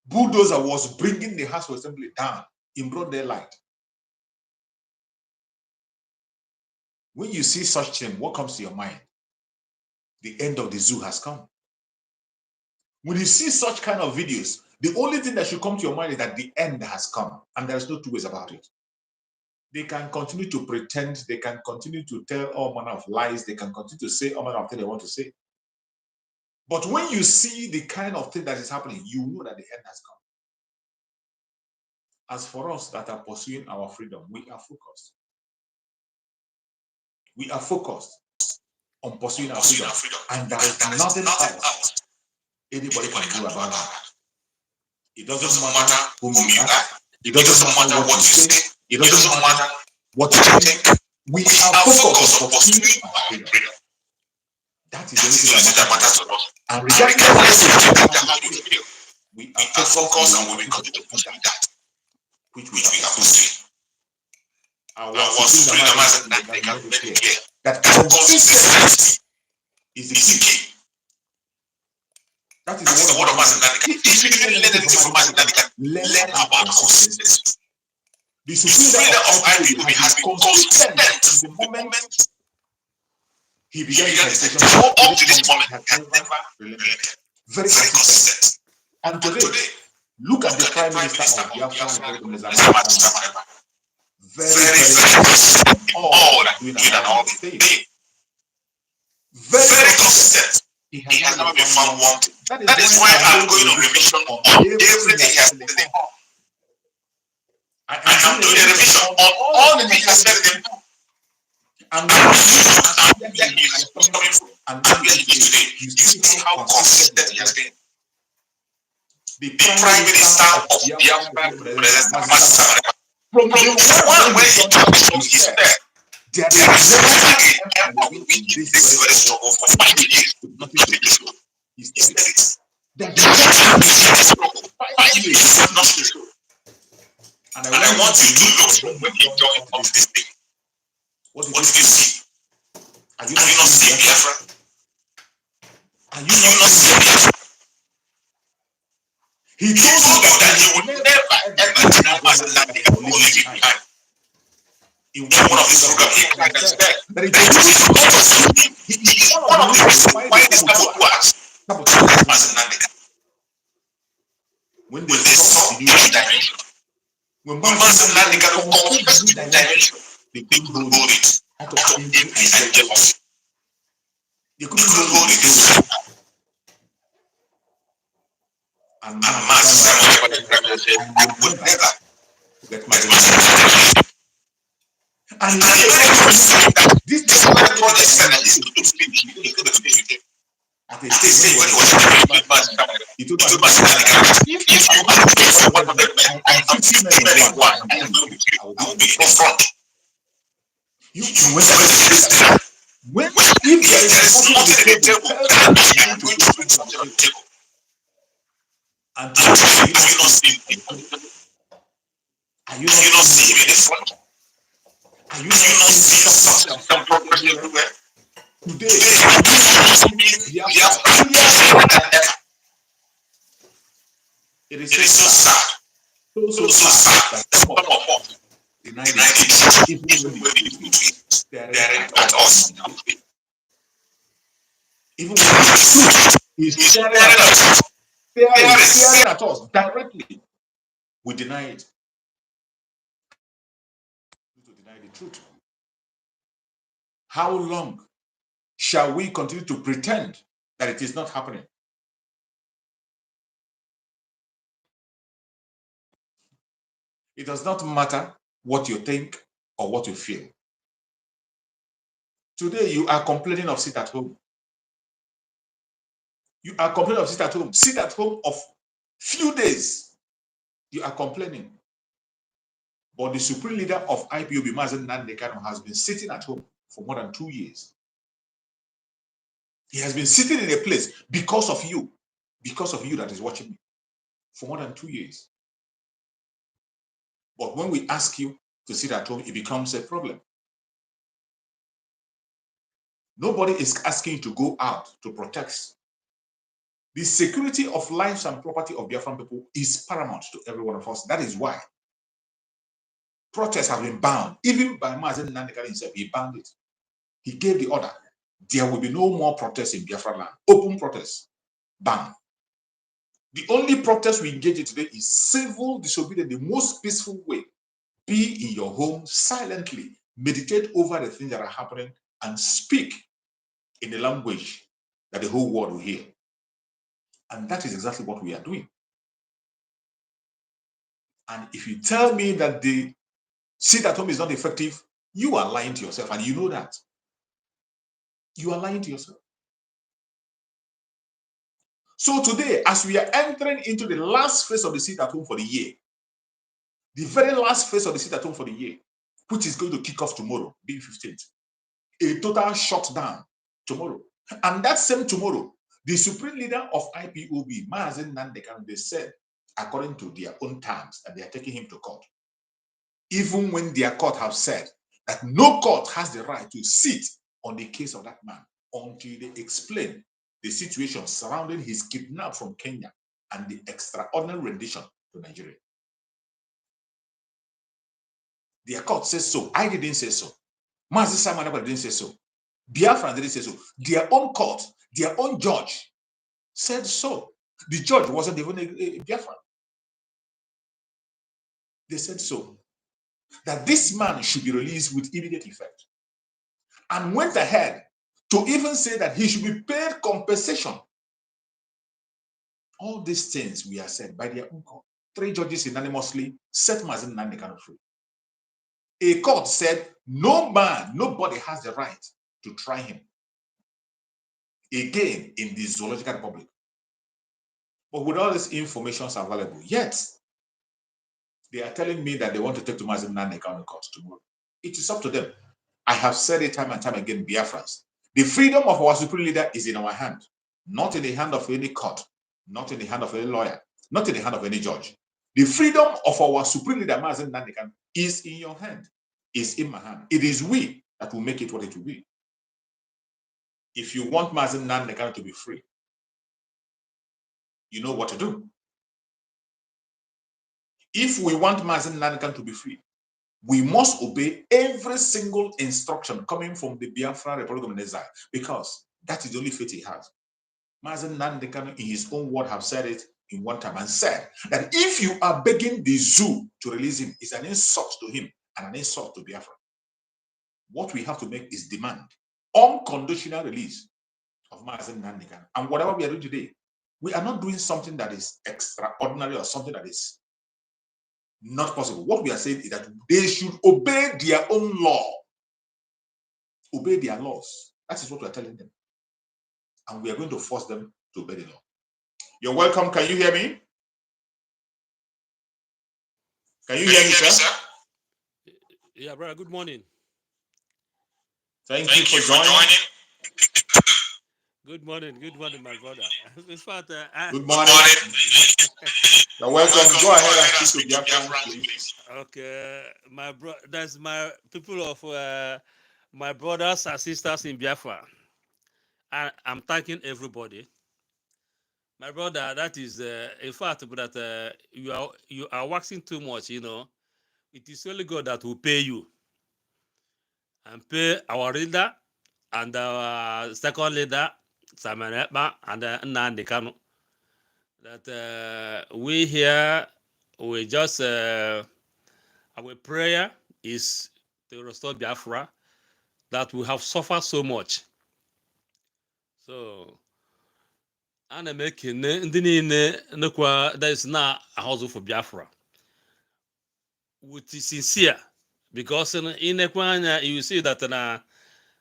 Bulldozer was bringing the House of Assembly down in broad daylight. When you see such thing, what comes to your mind? The end of the zoo has come. When you see such kind of videos, the only thing that should come to your mind is that the end has come, and there's no two ways about it. They can continue to pretend, they can continue to tell all manner of lies, they can continue to say all manner of things they want to say. But when you see the kind of thing that is happening, you know that the end has come. As for us that are pursuing our freedom, we are focused. We are focused on pursuing our freedom, and there is nothing else anybody can do about it. It doesn't matter whom you ask, it doesn't matter what you say, it doesn't matter what you think. We are focused on pursuing our freedom. That is the only thing that matters to us. And regardless of how you feel, we are focused and we will continue to pursue that which we are pursuing. Our freedom has that they can make it clear that consistency is the key. That is the word of mathematics. If you really learn anything from mathematics, learn about consistency. The supreme leader of IPOB has been consistent in the moment he began his education. Up to this moment, has never relented. Very consistent. And today, look at the Prime Minister of Biafra, very consistent in all that doing and all the things. Very consistent. He has never been found wanting. That is why I'm going on revision on everything he has said in the book. I am doing a revision on all the things he has said in the book. And where he is coming from, and where he is today, you see how consistent he has been. The Prime Minister of Biafra, from the one where he said, there is never ever been this very struggle for 5 years. Nothing to do. He said it. There is never been this struggle. 5 years, nothing to do. And I want you to look when you join up this thing. What did you see? Are you not seeing Biafra? Are you not seeing Biafra? He told you that he would never ever deny Mazen Nnamdi Kanu or leave him behind. In one of his programs, he said that it is one of the reasons why they saboteurs Mazen Nnamdi Kanu. When they saw the new dimension, when Mazen Nnamdi Kanu confessed the new dimension, they couldn't hold it out of envy and jealousy. They couldn't hold it. And Mazen Nnamdi said, I would never get Mazen Nnamdi Kanu. And he said that this project said that he's going to speak with him. At a stage when he was he told Mazen Nnamdi Kanu, if you are 100 men, I am 50 men in one, I am going with you. I will be in the front. You went when if there is nothing on the table, tell me I am going to put something on the table. And are you not seeing him? Are you not seeing him in the front? Are you not seeing some progress everywhere? Today, we have clear than ever. It is so sad. So sad that some of us deny it, even when they do it, staring at us. Even when the truth is staring at us directly, we deny it. To deny the truth. How long shall we continue to pretend that it is not happening? It does not matter what you think or what you feel. Today, you are complaining of sit at home. You are complaining of sit at home. Sit at home of few days. You are complaining. But the supreme leader of IPOB, Mazen Nnamdi Kanu, has been sitting at home for more than 2 years. He has been sitting in a place because of you that is watching me, for more than 2 years. But when we ask you to sit at home, it becomes a problem. Nobody is asking you to go out to protest. The security of lives and property of Biafran people is paramount to every one of us. That is why protests have been banned, even by Mazen Nnamdi Kanu himself. He banned it. He gave the order. There will be no more protests in Biafra land. Open protests, ban. The only protest we engage in today is civil disobedience, the most peaceful way. Be in your home silently, meditate over the things that are happening, and speak in the language that the whole world will hear. And that is exactly what we are doing. And if you tell me that the sit at home is not effective, you are lying to yourself, and you know that. You are lying to yourself. So today, as we are entering into the last phase of the sit at home for the year, the very last phase of the sit at home for the year, which is going to kick off tomorrow, being 15th, a total shutdown tomorrow. And that same tomorrow, the supreme leader of IPOB, Mazen Nnamdi Kanu, they said, according to their own terms, that they are taking him to court. Even when their court have said that no court has the right to sit on the case of that man until they explain the situation surrounding his kidnap from Kenya and the extraordinary rendition to Nigeria. Their court says so. I didn't say so. Mazi Samanaba didn't say so. Biafrans didn't say so. Their own court, their own judge said so. The judge wasn't even a Biafran. They said so. That this man should be released with immediate effect. And went ahead to even say that he should be paid compensation. All these things we are said by their own court. 3 judges unanimously set Mazen Nnamdi Kanu free. A court said no man, nobody has the right to try him again in the Zoological Republic. But with all these informations available, yet they are telling me that they want to take to Mazen Nnamdi Kanu court tomorrow. It is up to them. I have said it time and time again, Biafrans. The freedom of our supreme leader is in our hand, not in the hand of any court, not in the hand of any lawyer, not in the hand of any judge. The freedom of our supreme leader, Mazen Nnamdi Kanu, is in your hand, is in my hand. It is we that will make it what it will be. If you want Mazen Nnamdi Kanu to be free, you know what to do. If we want Mazen Nanikan to be free, we must obey every single instruction coming from the Biafra Republic of Exile, because that is the only faith he has. Mazen Nanikan, in his own word, have said it in one time and said that if you are begging the zoo to release him, it's an insult to him and an insult to Biafra. What we have to make is demand unconditional release of Mazen Nanikan. And whatever we are doing today, we are not doing something that is extraordinary or something that is not possible. What we are saying is that they should obey their own law, obey their laws. That is what we are telling them. And we are going to force them to obey the law. You're welcome. Can you hear me? Can you hear me, sir? Yeah, brother, good morning. Thank you for joining. Good morning, my brother. In fact, good morning. You're welcome. Go ahead and speak to Biafrans, please. Okay, that's my people of my brothers and sisters in Biafra. I'm thanking everybody. My brother, that is in fact, that you are waxing too much. You know, it is only God that will pay you and pay our leader and our second leader, Simon Ekpa, and Nnamdi Kanu. That we here, we just our prayer is to restore Biafra, that we have suffered so much. So, and I'm making that is not a house for Biafra. With sincere, because in Ekwanya you see that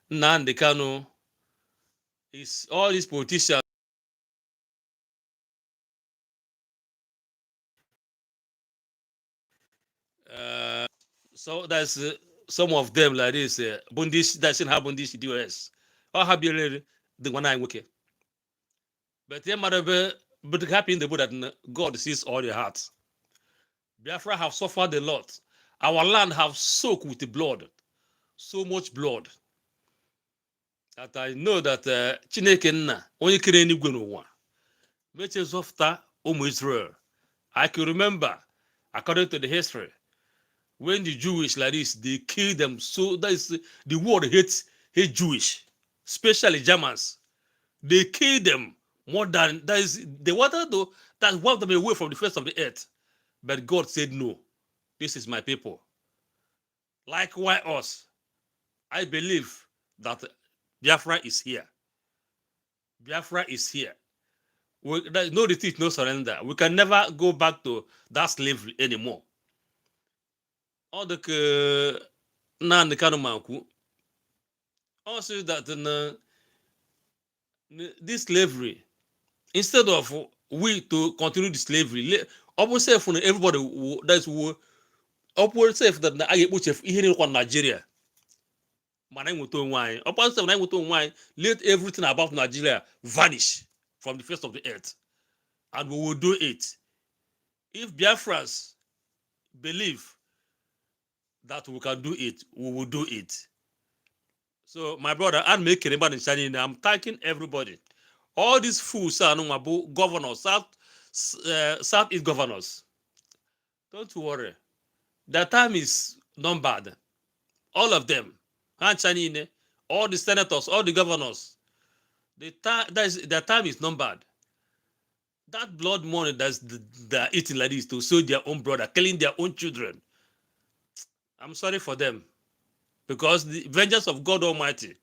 Nnamdi Kanu is all these politicians. So there's some of them like this. Bundish doesn't have Bundish DOS. Or have you the one I'm okay? But they might but happy in the book that God sees all your hearts. Biafra have suffered a lot. Our land have soaked with the blood, so much blood that I know that Chineke nna onye kere eluigwe n'ụwa meche zọfụta ụmụ Israel. I can remember, according to the history, when the Jewish like this, they kill them. So that is the world hate Jewish, especially Germans. They kill them more than that is they wanted to that wipe them away from the face of the earth. But God said, no, this is my people. Likewise us. I believe that Biafra is here. Biafra is here. There's no retreat, no surrender. We can never go back to that slavery anymore. All the Nnamdi Kanu manku also that this slavery, instead of we to continue the slavery, almost everybody that's upward safe that I get here in Nigeria. Let everything about Nigeria vanish from the face of the earth, and we will do it. If Biafrans believe that we can do it, we will do it. So, my brother, I'm making I'm thanking everybody. All these fools are governors, Southeast governors. Don't worry. Their time is numbered. All of them. All the senators, all the governors. Their time is numbered. That blood money they're eating like this to sell their own brother, killing their own children. I'm sorry for them. Because the vengeance of God Almighty,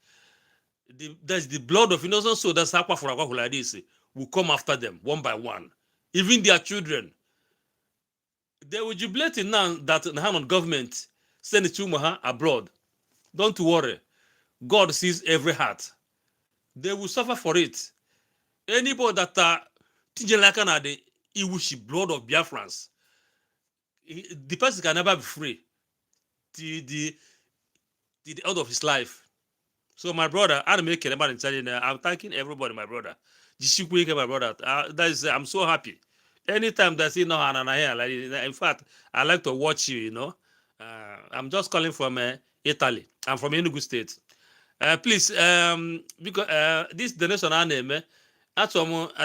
there's the blood of innocent souls that's happened for a like this, will come after them one by one. Even their children. They will jubilate now that the hand on government send it to abroad. Don't worry. God sees every heart. They will suffer for it. Anybody that the blood of Biafrans, the person can never be free till the end of his life. So my brother, I'm thanking everybody, my brother. My brother. I'm so happy. Anytime that's in in fact, I like to watch you, you know. I'm just calling from Italy. I'm from Enugu State. Please, because this donation I name, at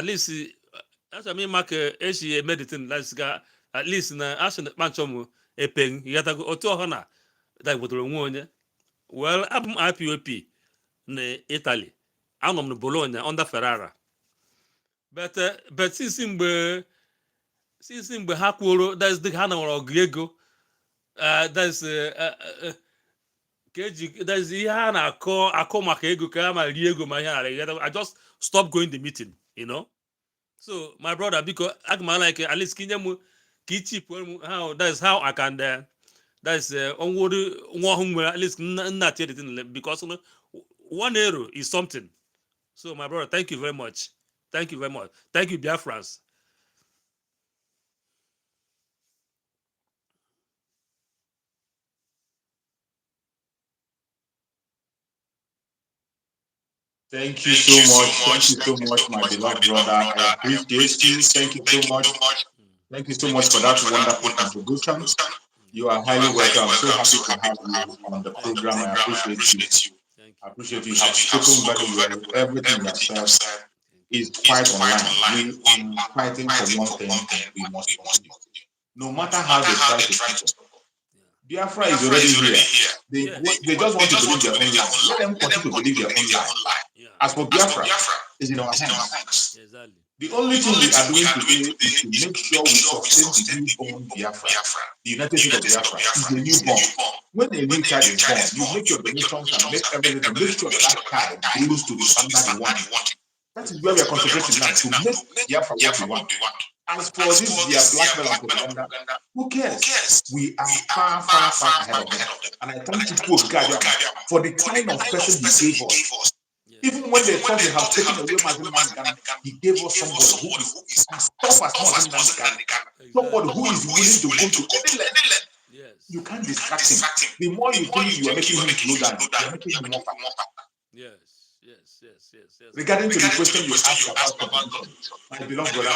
least that's I mean, mark meditate. Let's go at least na asị na kpanchọm epeng ịghọtago otu ọha na dagwetara onwe onye. Well, abụ m IPOP na Italy, anọ m na Bologna under Ferrara, but since mgbe ha kwuoro that's the ha na nwere ọgụ ego, that's ihe ha na-akọ maka ego ka ha ma rie ego ma ihe ara. I just stop going the meeting, you know. So my brother, because like at least kinye cheap how that's how I can that's onward at least not because €1 is something. So my brother, thank you very much. Thank you very much. Thank you, Biafrans. Thank you so much. Thank you so much, my beloved brother. I appreciate you. Thank you so much. Thank you so much for that wonderful contribution. You are highly welcome. I'm so happy to have you on the program. I appreciate you. I appreciate you. You have spoken very well. Everything you have said is quite online. We are fighting for one thing, and we must continue. No matter how they try to stop. Biafra is already here. They just want to believe their own lie. Let them continue to believe their own lie. As for Biafra, it's in our hands. The only thing we are doing today is to make sure we sustain the newborn Biafra. The United States of Biafra is a newborn. When a new child is born, you make your donations and make everything. Make sure that child grows to the standard you want. That is where we are concentrating now, to make Biafra what we want. As for this, their blackmail and propaganda, who cares? We are far ahead of them. And I thank you, God, for the kind of person he gave us. Even when they thought they have taken away Mazin Mangan, he gave us somebody who is as tough as Mazin Mangan. Somebody who is willing to go to any length. You can't distract him. The more you think you are making him slow down, you are making him more fast. Yes. Regarding to the question you asked about contribution, my beloved brother,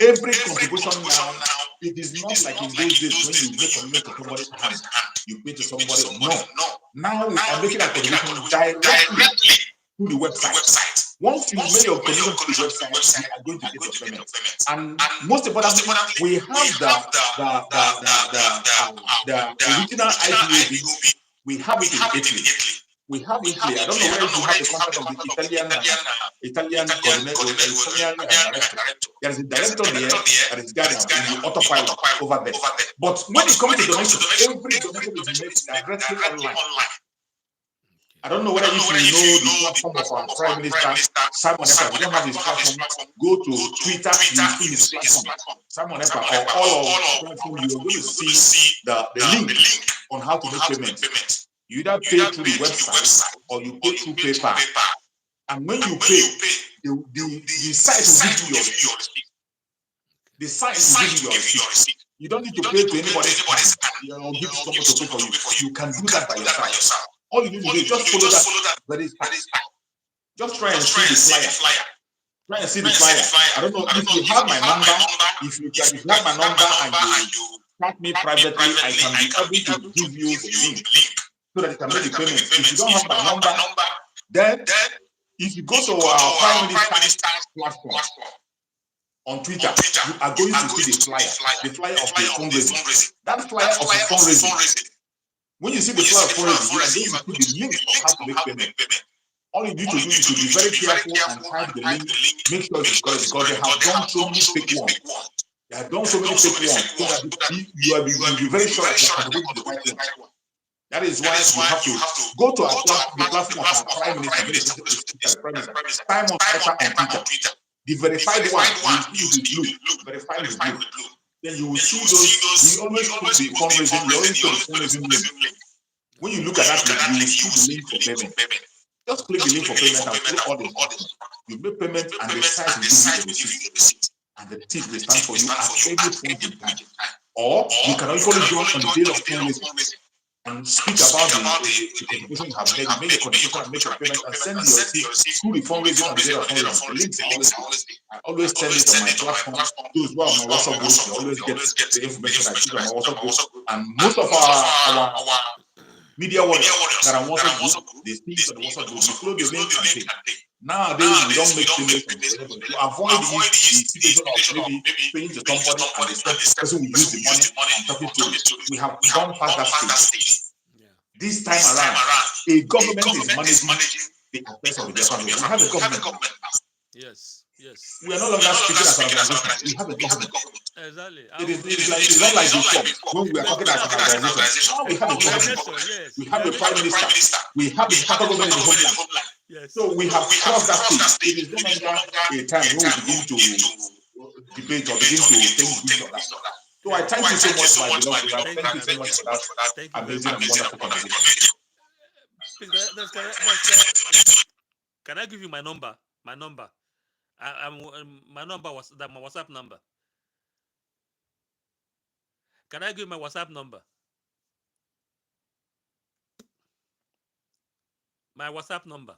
every contribution now, it is not like in those days when you make a contribution to somebody's hand, you pay to somebody. No. Now we are making a contribution directly to the website. Once you make your contribution to the website, you are going to get your payment. And most importantly, we have the original IPOB. We have it in Italy. We have Italy. I don't know where you have the contact of the Italian coordinator, Italian director. There is a director there that is guiding in the autopilot over there. But when it comes to donation, every donation is made directly online. I don't know whether if you know the platform of our Prime Minister, Simon Ekpa. We don't have his platform. Go to Twitter, you see his platform. Simon Ekpa, or all of platform, you are going to see the link on how to make payment. You either pay through the website or you pay through PayPal. And when you pay, the site will give you your receipt. The site will give you your receipt. You don't need to pay to anybody's hand. You know, give someone to pay for you. You can do that by yourself. All you need to do is just follow that very step. Just try and see the flyer. Try and see the flyer. I don't know if you have my number. If you have my number and you contact me privately, I can be able to give you the link, so that you can make the payment. If you don't have my number, then if you go to our Prime Minister platform on Twitter, you are going to see the flyer of the fundraising. That flyer of the fundraising. When you see the flyer of fundraising, you are going to see the link of how to make payment. All you need to do is to be very careful and type the link. Make sure it's correct, because they have done so many fake ones. They have done so many fake ones, so that you will be very sure that you are contributing to the right one. That is why you have to go to our the platform of our Prime Minister, Simon Ekpa on Twitter. The verified one will be blue. Verified is blue. Then you will see those. We always put the fundraising. We always put the fundraising link. When you look at that link, you will see the link for payment. Just click the link for payment and click all the. You make payment and the site will give you the receipt. And the receipt will stand for you at every point in time. Or you can equally join on the day of fundraising and speak about the contribution you have made. Make a contribution and make a payment and send your receipt through the fundraising on the day of fundraising. The links I always send it on my platform. Those who are on my WhatsApp group, you always get the information I see on my WhatsApp group. And most of our media warriors that are WhatsApp group, they speak to the WhatsApp group, we follow the main campaign. Nowadays, we don't make statements to avoid the situation of maybe paying to somebody and the person will use the money and talking to it. We have gone past that stage. This time around, a government is managing the affairs of the Biafran. We have a government. Yes. We are no longer speaking as an organization. We have a government. Exactly. It's not like before when we are talking as an organization. Now we have a government. We have a prime minister. We have the federal government in the homeland. Yes. So we have crossed that stage. It is no longer a time when we begin to debate or begin to think this or that. So I thank you so much, my beloved brother. Thank you so much for that amazing and wonderful conversation. Can I give you my number? My number. My number was that my WhatsApp number. Can I give you my WhatsApp number? My WhatsApp number.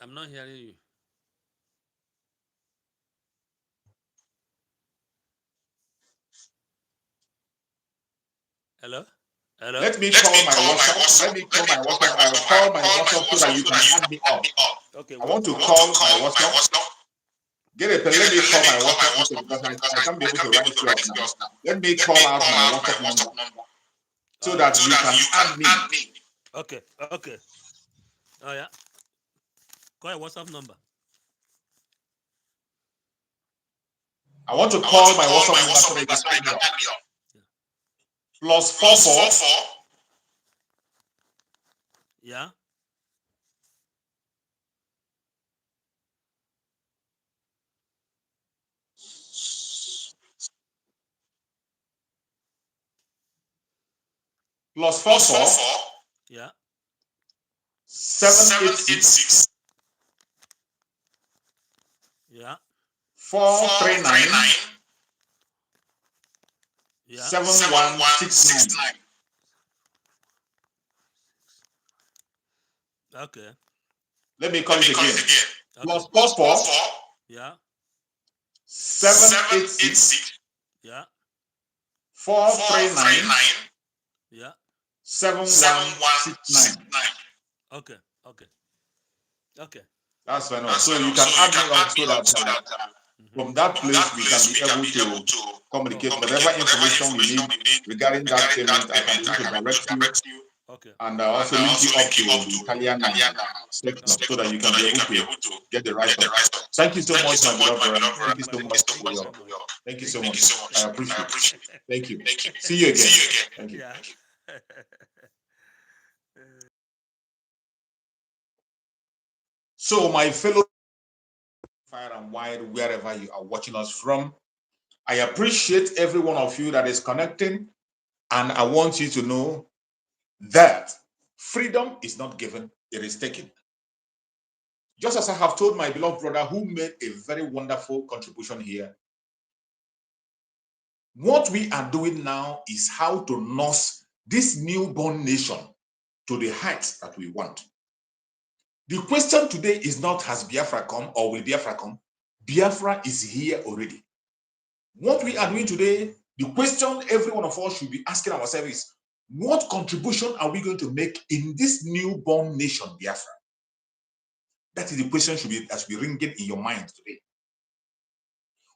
I'm not hearing you. Hello? Let me call my WhatsApp. Let me call my WhatsApp. I will call my WhatsApp so that you can add me up. Okay. I want to call my WhatsApp. Get a pen. Let me call my WhatsApp because I can't be able to write it up now. Let me call out my WhatsApp number so that you can add me. Okay. Oh yeah. Call your WhatsApp number. I want to call my WhatsApp number so that you can add me up. +44. Yeah. +44. Yeah. 786. Yeah. 439. Yeah. 7169. Okay. Let me call it again. Okay. +44. Yeah. 786. Yeah. 439. Yeah. 7169. Okay. That's fine. So you can add me up so that from that place we can be able to communicate whatever information we need regarding that payment. I can be able to direct you. Okay. And also link you up to the Italian section so that you can be able to get the right stuff. Thank you so much, my beloved brother. Thank you so much for your. Thank you so much. I appreciate it. Thank you. See you again. Thank you. Yeah. So, my fellow fire and wide, wherever you are watching us from, I appreciate every one of you that is connecting, and I want you to know that freedom is not given, it is taken. Just as I have told my beloved brother who made a very wonderful contribution here, what we are doing now is how to nurse this newborn nation to the heights that we want. The question today is not has Biafra come or will Biafra come? Biafra is here already. What we are doing today, the question every one of us should be asking ourselves is, what contribution are we going to make in this newborn nation, Biafra? That is the question should be ringing in your mind today.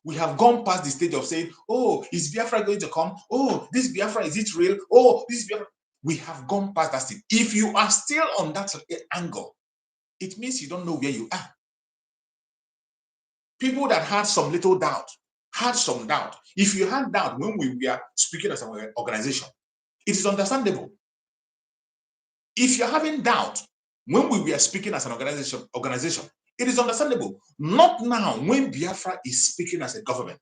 We have gone past the stage of saying, oh, is Biafra going to come? Oh, this Biafra, is it real? Oh, this Biafra. We have gone past that stage. If you are still on that angle, it means you don't know where you are. People that had some little doubt, had some doubt. If you had doubt when we were speaking as an organization, it is understandable. If you're having doubt when we were speaking as an organization, it is understandable. Not now when Biafra is speaking as a government.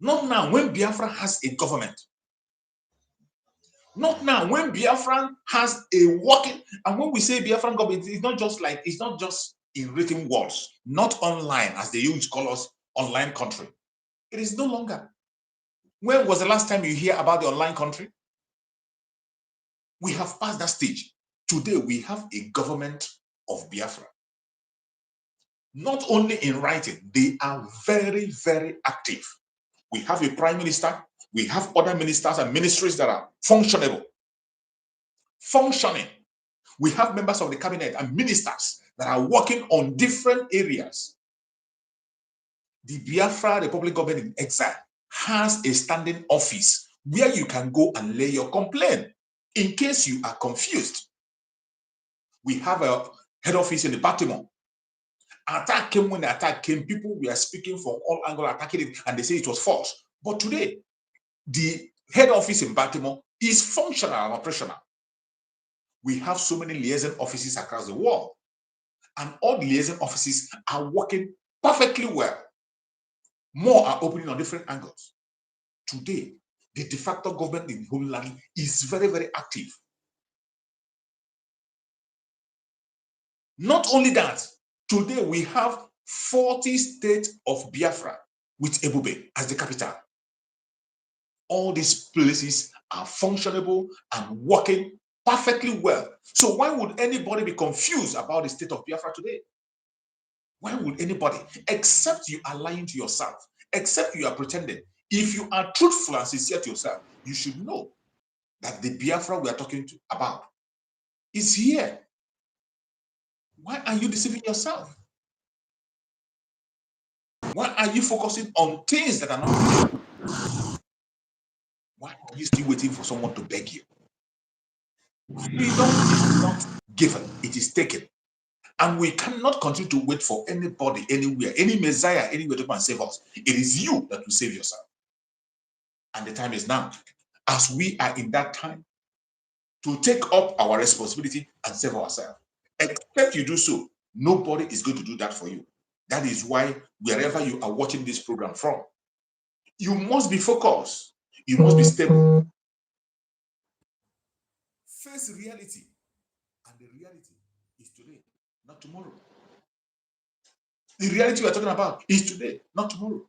Not now when Biafra has a government. Not now when Biafra has a working, and when we say Biafran government, it's not just in written words, not online as they used to call us, online country. It is no longer. When was the last time you hear about the online country? We have passed that stage. Today we have a government of Biafra. Not only in writing, they are very, very active. We have a prime minister, we have other ministers and ministries that are functioning. We have members of the cabinet and ministers that are working on different areas. The Biafra Republic government in exile has a standing office where you can go and lay your complaint in case you are confused. We have a head office in the Baltimore. Attack came when the attack came, people were speaking from all angles, attacking it, and they say it was false. But today, the head office in Baltimore is functional and operational. We have so many liaison offices across the world, and all the liaison offices are working perfectly well. More are opening on different angles. Today, the de facto government in Homeland is very, very active. Not only that, today we have 40 states of Biafra with Ebube as the capital. All these places are functionable and working perfectly well. So why would anybody be confused about the state of Biafra today? Why would anybody? Except you are lying to yourself, except you are pretending. If you are truthful and sincere to yourself, you should know that the Biafra we are talking about is here. Why are you deceiving yourself? Why are you focusing on things that are not here? Why are you still waiting for someone to beg you? Freedom is not given, it is taken. And we cannot continue to wait for anybody, anywhere, any Messiah, anywhere to come and save us. It is you that will save yourself. And the time is now. As we are in that time, to take up our responsibility and save ourselves. Except you do so, nobody is going to do that for you. That is why wherever you are watching this program from, you must be focused. You must be stable. Face reality. And the reality is today, not tomorrow. The reality we are talking about is today, not tomorrow.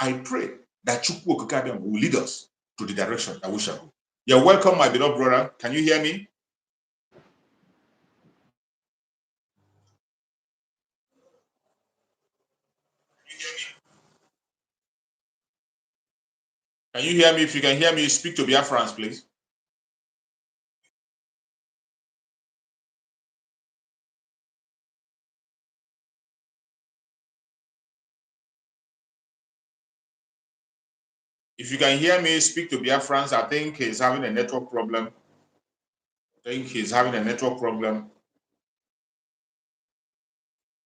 I pray that Chukwu Okikabiam will lead us to the direction that we shall go. You're welcome, my beloved brother. Can you hear me? Can you hear me? If you can hear me, speak to Biafrans, please. If you can hear me, speak to Biafrans. I think he's having a network problem.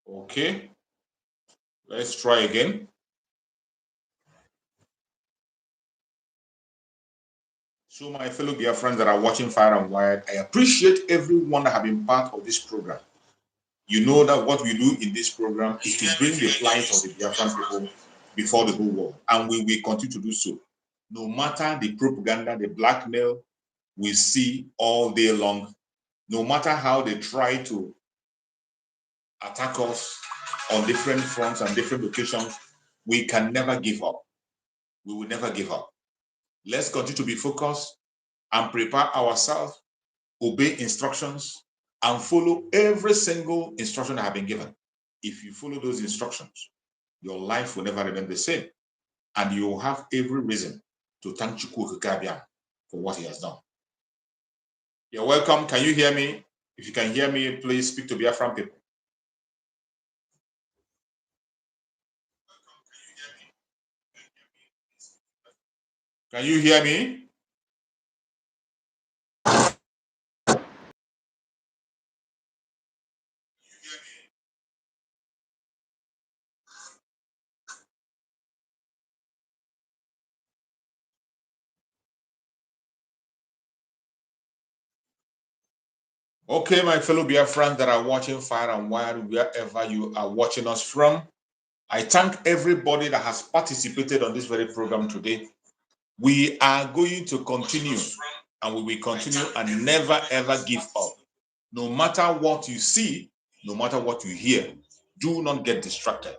Okay. Let's try again. So my fellow Biafrans that are watching Fire and Wired, I appreciate everyone that have been part of this program. You know that what we do in this program is to bring the plight of the Biafran people before the whole world. And we will continue to do so. No matter the propaganda, the blackmail we see all day long, no matter how they try to attack us on different fronts and different locations, we can never give up. We will never give up. Let's continue to be focused and prepare ourselves, obey instructions, and follow every single instruction that have been given. If you follow those instructions, your life will never remain the same. And you will have every reason to thank Chukwu Okikabiam for what he has done. You're welcome. Can you hear me? If you can hear me, please speak to Biafran people. Can you hear me? Okay, my fellow Biafrans that are watching Fire and Wired, wherever you are watching us from, I thank everybody that has participated on this very program today. We are going to continue, and we will continue and never ever give up. No matter what you see, no matter what you hear, do not get distracted.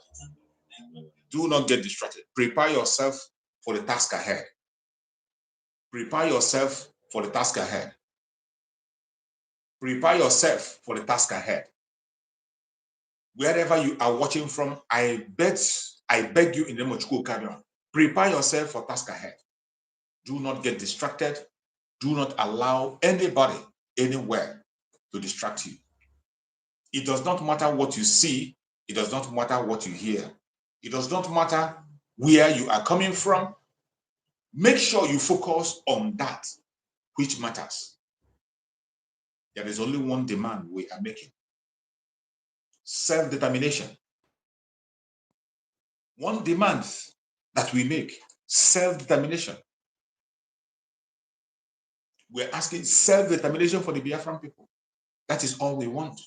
Do not get distracted. Prepare yourself for the task ahead. Prepare yourself for the task ahead. Prepare yourself for the task ahead. Wherever you are watching from, I beg you in the name of Chukwu, prepare yourself for task ahead. Do not get distracted. Do not allow anybody, anywhere to distract you. It does not matter what you see. It does not matter what you hear. It does not matter where you are coming from. Make sure you focus on that which matters. There is only one demand we are making. Self-determination. One demand that we make, self-determination. We're asking self-determination for the Biafran people. That is all we want.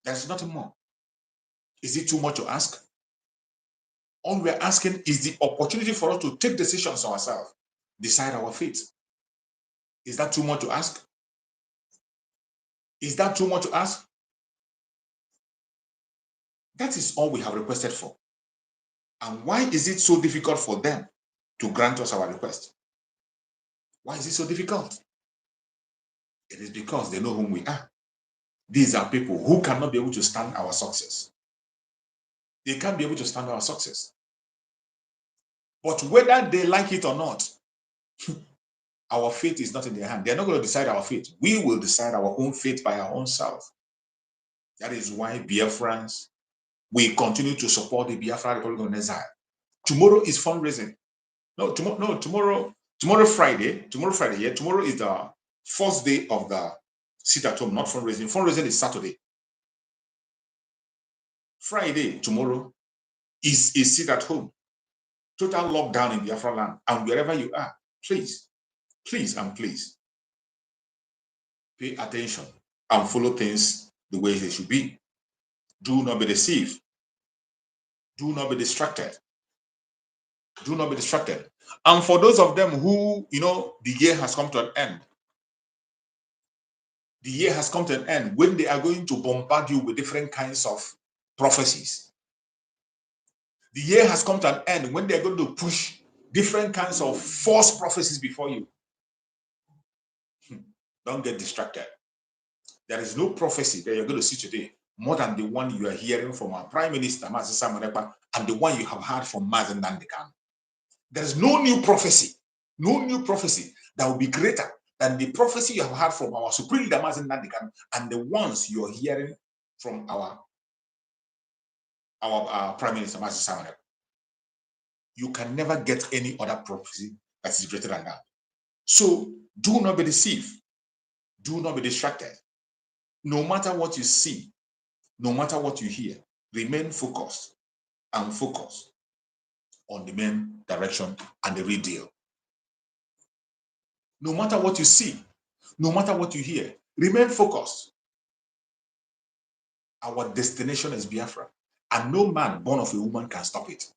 There's nothing more. Is it too much to ask? All we're asking is the opportunity for us to take decisions ourselves, decide our fate. Is that too much to ask? Is that too much to ask? That is all we have requested for. And why is it so difficult for them to grant us our request? Why is it so difficult? It is because they know whom we are. These are people who cannot be able to stand our success. They can't be able to stand our success. But whether they like it or not, our fate is not in their hand. They're not going to decide our fate. We will decide our own fate by our own self. That is why Biafrans, we continue to support the Biafra Republic of Exile. Tomorrow is fundraising. Tomorrow Friday, yeah. Tomorrow is the first day of the sit at home, not fundraising. Fundraising is Saturday. Friday, tomorrow, is sit at home. Total lockdown in Biafra land. And wherever you are, please, and please, pay attention and follow things the way they should be. Do not be deceived. Do not be distracted. Do not be distracted. And for those of them who, the year has come to an end, the year has come to an end when they are going to bombard you with different kinds of prophecies. The year has come to an end when they're going to push different kinds of false prophecies before you. Don't get distracted. There is no prophecy that you're going to see today more than the one you are hearing from our Prime Minister, Mazi Samarepa, and the one you have heard from Mazi Nandekan. There is no new prophecy that will be greater than the prophecy you have heard from our Supreme Leader, Mazi Nandekan, and the ones you are hearing from our Prime Minister, Mazi Samarepa. You can never get any other prophecy that is greater than that. So do not be deceived. Do not be distracted. No matter what you see, no matter what you hear, remain focused and focus on the main direction and the real deal. No matter what you see, no matter what you hear, remain focused. Our destination is Biafra, and no man born of a woman can stop it.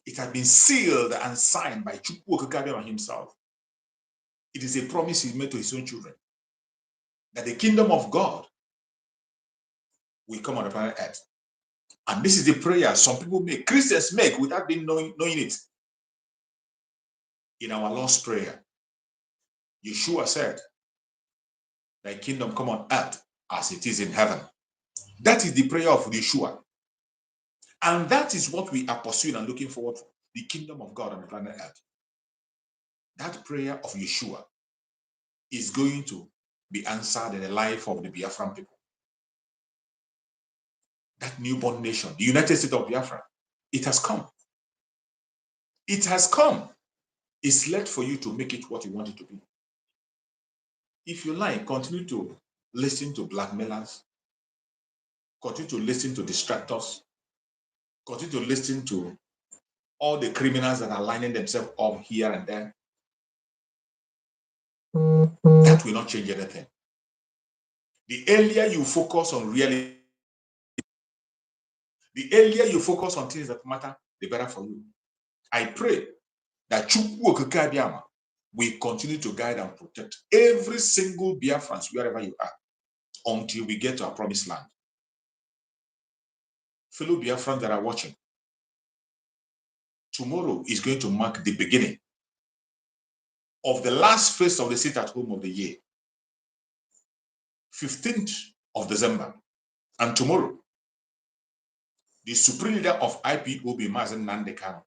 It has been sealed and signed by Chukwu Okikabiyama himself. It is a promise he made to his own children that the kingdom of God will come on the planet Earth. And this is the prayer some people make, Christians make, without being knowing it. In our Lord's Prayer, Yeshua said, thy kingdom come on earth as it is in heaven. That is the prayer of Yeshua. And that is what we are pursuing and looking forward for, the kingdom of God on the planet earth. That prayer of Yeshua is going to be answered in the life of the Biafran people. That newborn nation, the United States of Biafra, it has come. It has come. It's left for you to make it what you want it to be. If you like, continue to listen to blackmailers, continue to listen to distractors, continue to listen to all the criminals that are lining themselves up here and there. That will not change anything. The earlier you focus on reality, the earlier you focus on things that matter, the better for you. I pray that Chukwu Okikabiyama will continue to guide and protect every single Biafrans wherever you are until we get to our promised land. Fellow Biafrans that are watching, tomorrow is going to mark the beginning of the last phase of the sit at home of the year. 15th of December And tomorrow, the supreme leader of IPOB, Mazen Nandekano,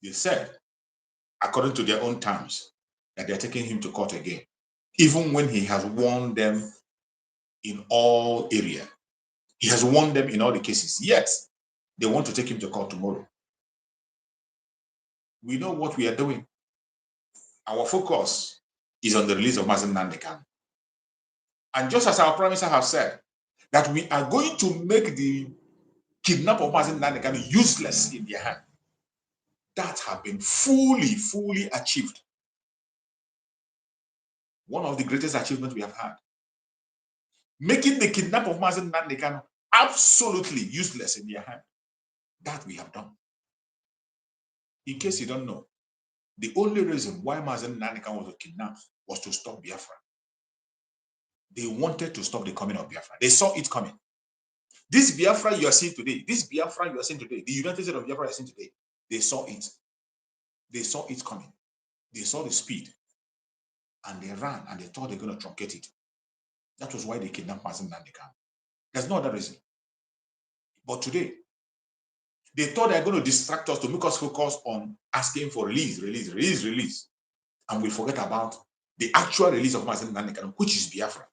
they said, according to their own terms, that they're taking him to court again, even when he has warned them in all areas. He has warned them in all the cases. Yet, they want to take him to court tomorrow. We know what we are doing. Our focus is on the release of Mazen Nandekano. And just as our prime minister have said, that we are going to make the kidnap of Mazen Nandekano useless in their hand. That have been fully achieved. One of the greatest achievements we have had. Making the kidnap of Mazen Nandekano absolutely useless in their hand. That we have done. In case you don't know, the only reason why Mazen Nandekano was kidnapped was to stop Biafra. They wanted to stop the coming of Biafra. They saw it coming. This Biafra you are seeing today, the United States of Biafra you are seeing today, they saw it. They saw it coming. They saw the speed. And they ran and they thought they're going to truncate it. That was why they kidnapped Mazen Nandekano. There's no other reason. But today, they thought they're going to distract us to make us focus on asking for release. And we forget about the actual release of Mazen Nandekano, which is Biafra.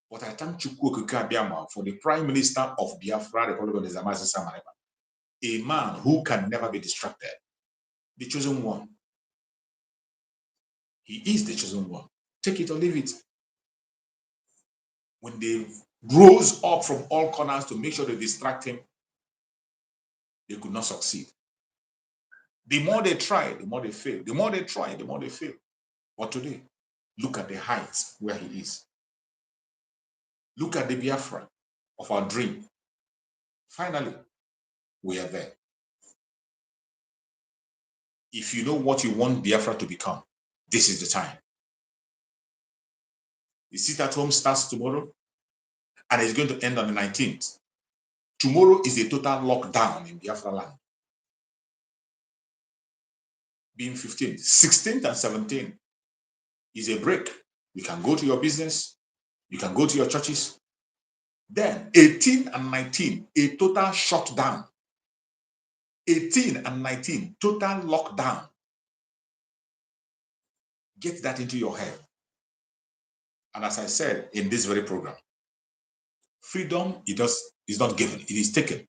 But I thank Chukwu Okike Abiama for the Prime Minister of Biafra, Republic of Zamazi Samareba, a man who can never be distracted, the chosen one. He is the chosen one. Take it or leave it. When they rose up from all corners to make sure they distract him, they could not succeed. The more they tried, the more they failed. The more they tried, the more they failed. But today, look at the heights where he is. Look at the Biafra of our dream. Finally, we are there. If you know what you want Biafra to become, this is the time. The sit at home starts tomorrow and it's going to end on the 19th. Tomorrow is a total lockdown in Biafra land. Being 15th, 16th and 17th is a break. You can go to your business, you can go to your churches. Then 18 and 19, a total shutdown. 18 and 19, total lockdown. Get that into your head. And as I said in this very program, freedom is not given, it is taken.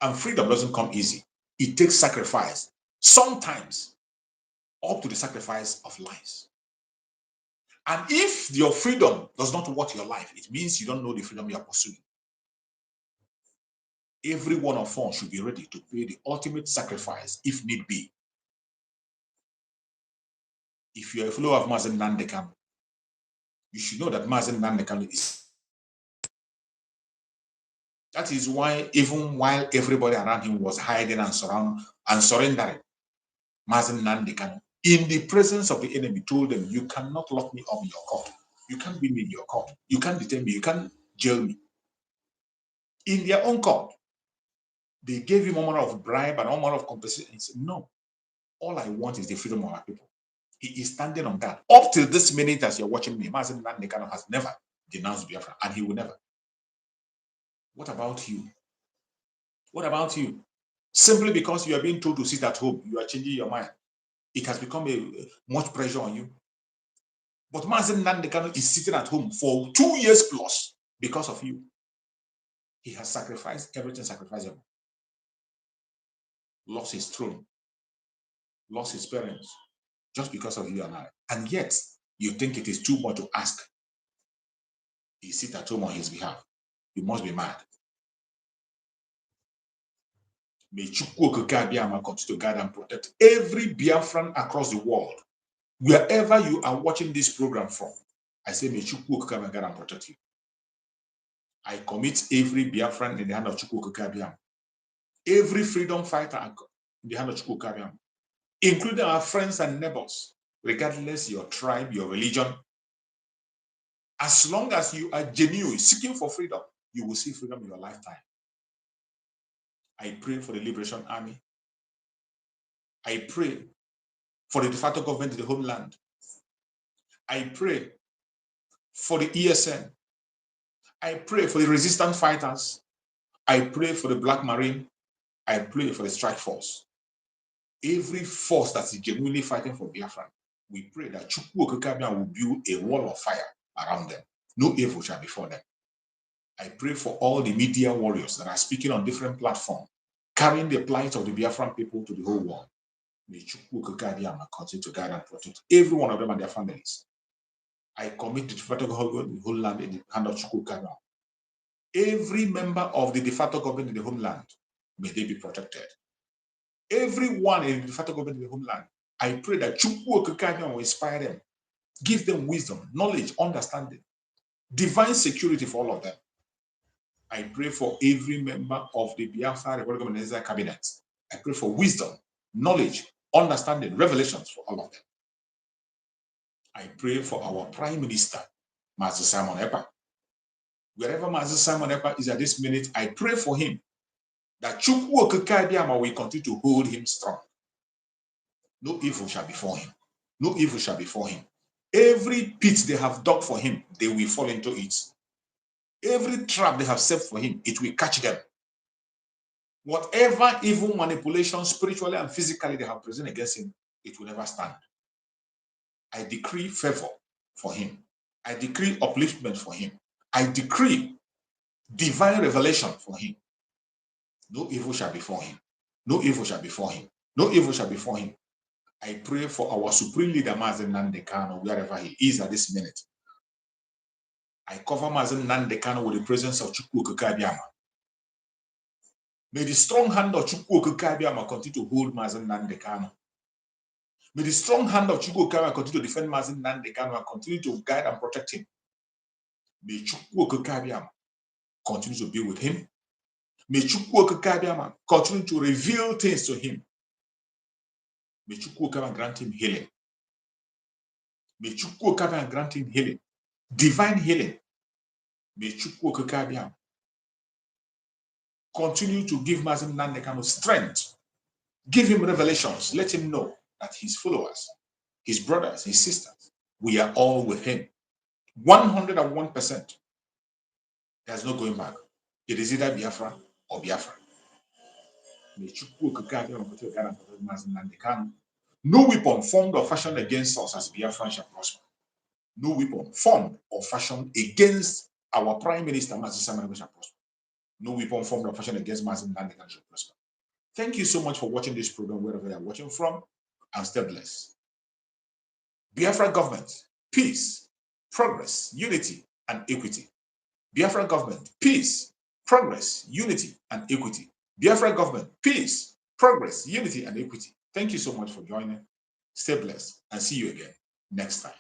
And freedom doesn't come easy. It takes sacrifice, sometimes up to the sacrifice of lives. And if your freedom does not worth your life, it means you don't know the freedom you are pursuing. Every one of us should be ready to pay the ultimate sacrifice if need be. If you are a follower of Mazen Nandekano, you should know that Mazen Nandekano is. That is why even while everybody around him was hiding and surrendering, Mazen Nandekano, in the presence of the enemy, told them, you cannot lock me up in your court. You can't beat me in your court. You can't detain me. You can't jail me. In their own court, they gave him all manner of bribe and all manner of compensation. He said, no, all I want is the freedom of our people. He is standing on that. Up till this minute, as you're watching me, Mazen Nandekano has never denounced Biafra, and he will never. What about you? What about you? Simply because you are being told to sit at home, you are changing your mind. It has become much pressure on you. But Mazen Nandekano is sitting at home for 2 years plus because of you. He has sacrificed everything sacrificable. Lost his throne, lost his parents, just because of you and I. And yet, you think it is too much to ask. He sits at home on his behalf. You must be mad. May Chukwu Okike Abiama continue to guide and protect every Biafran across the world. Wherever you are watching this program from, I say, may Chukwu Okike Abiama guide and protect you. I commit every Biafran in the hand of Chukwu Okike Abiama. Every freedom fighter in the hand of Chukwu Okike Abiama, including our friends and neighbors, regardless your tribe, your religion. As long as you are genuine, seeking for freedom, you will see freedom in your lifetime. I pray for the Liberation Army. I pray for the de facto government of the homeland. I pray for the ESN. I pray for the resistance fighters. I pray for the Black Marine. I pray for the strike force. Every force that is genuinely fighting for Biafra, we pray that Chukwu Okikabia will build a wall of fire around them. No evil shall befall them. I pray for all the media warriors that are speaking on different platforms, carrying the plight of the Biafran people to the whole world. May Chukwu Okikabia continue to guide and protect every one of them and their families. I commit the de facto government in the whole land in the hand of Chukwu Okikabia. Every member of the de facto government in the homeland, may they be protected. Everyone in the de facto government in the homeland, I pray that Chukwu Okikabia will inspire them, give them wisdom, knowledge, understanding, divine security for all of them. I pray for every member of the Biafra Republic of Nigeria cabinet. I pray for wisdom, knowledge, understanding, revelations for all of them. I pray for our Prime Minister, Master Simon Ekpa. Wherever Master Simon Ekpa is at this minute, I pray for him that Chukwu Okikabia will continue to hold him strong. No evil shall befall him. No evil shall befall him. Every pit they have dug for him, they will fall into it. Every trap they have set for him, it will catch them. Whatever evil manipulation, spiritually and physically, they have presented against him, it will never stand. I decree favor for him. I decree upliftment for him. I decree divine revelation for him. No evil shall befall him. No evil shall befall him. No evil shall befall him. I pray for our supreme leader, Mazen Nnamdi Kanu, wherever he is at this minute. I cover Mazen Nnamdi Kanu with the presence of Chukwu Okikabia. May the strong hand of Chukwu Okikabia continue to hold Mazen Nnamdi Kanu. May the strong hand of Chukwu Okikabia continue to defend Mazen Nnamdi Kanu and continue to guide and protect him. May Chukwu Okikabia continue to be with him. May Chukwu Okikabia continue to reveal things to him. May Chukwu Okikabia grant him healing. May Chukwu Okikabia grant him healing. Divine healing. May Chukwu Okikabia continue to give Mazen Nnamdi Kanu strength. Give him revelations. Let him know that his followers, his brothers, his sisters, we are all with him. 101%. There's no going back. It is either Biafra or Biafra. May Chukwu Okikabia continue to guide and protect Mazen Nnamdi Kanu. No weapon formed or fashioned against us as Biafrans shall prosper. No weapon formed or fashioned against our Prime Minister, Mazen Simon Ekpa, shall prosper. No weapon formed or fashioned against Mazen Nnamdi Kanu shall prosper. Thank you so much for watching this program, wherever you are watching from, and stay blessed. Biafra government, peace, progress, unity, and equity. Biafra government, peace, progress, unity, and equity. Biafra government, peace, progress, unity, and equity. Thank you so much for joining. Stay blessed and see you again next time.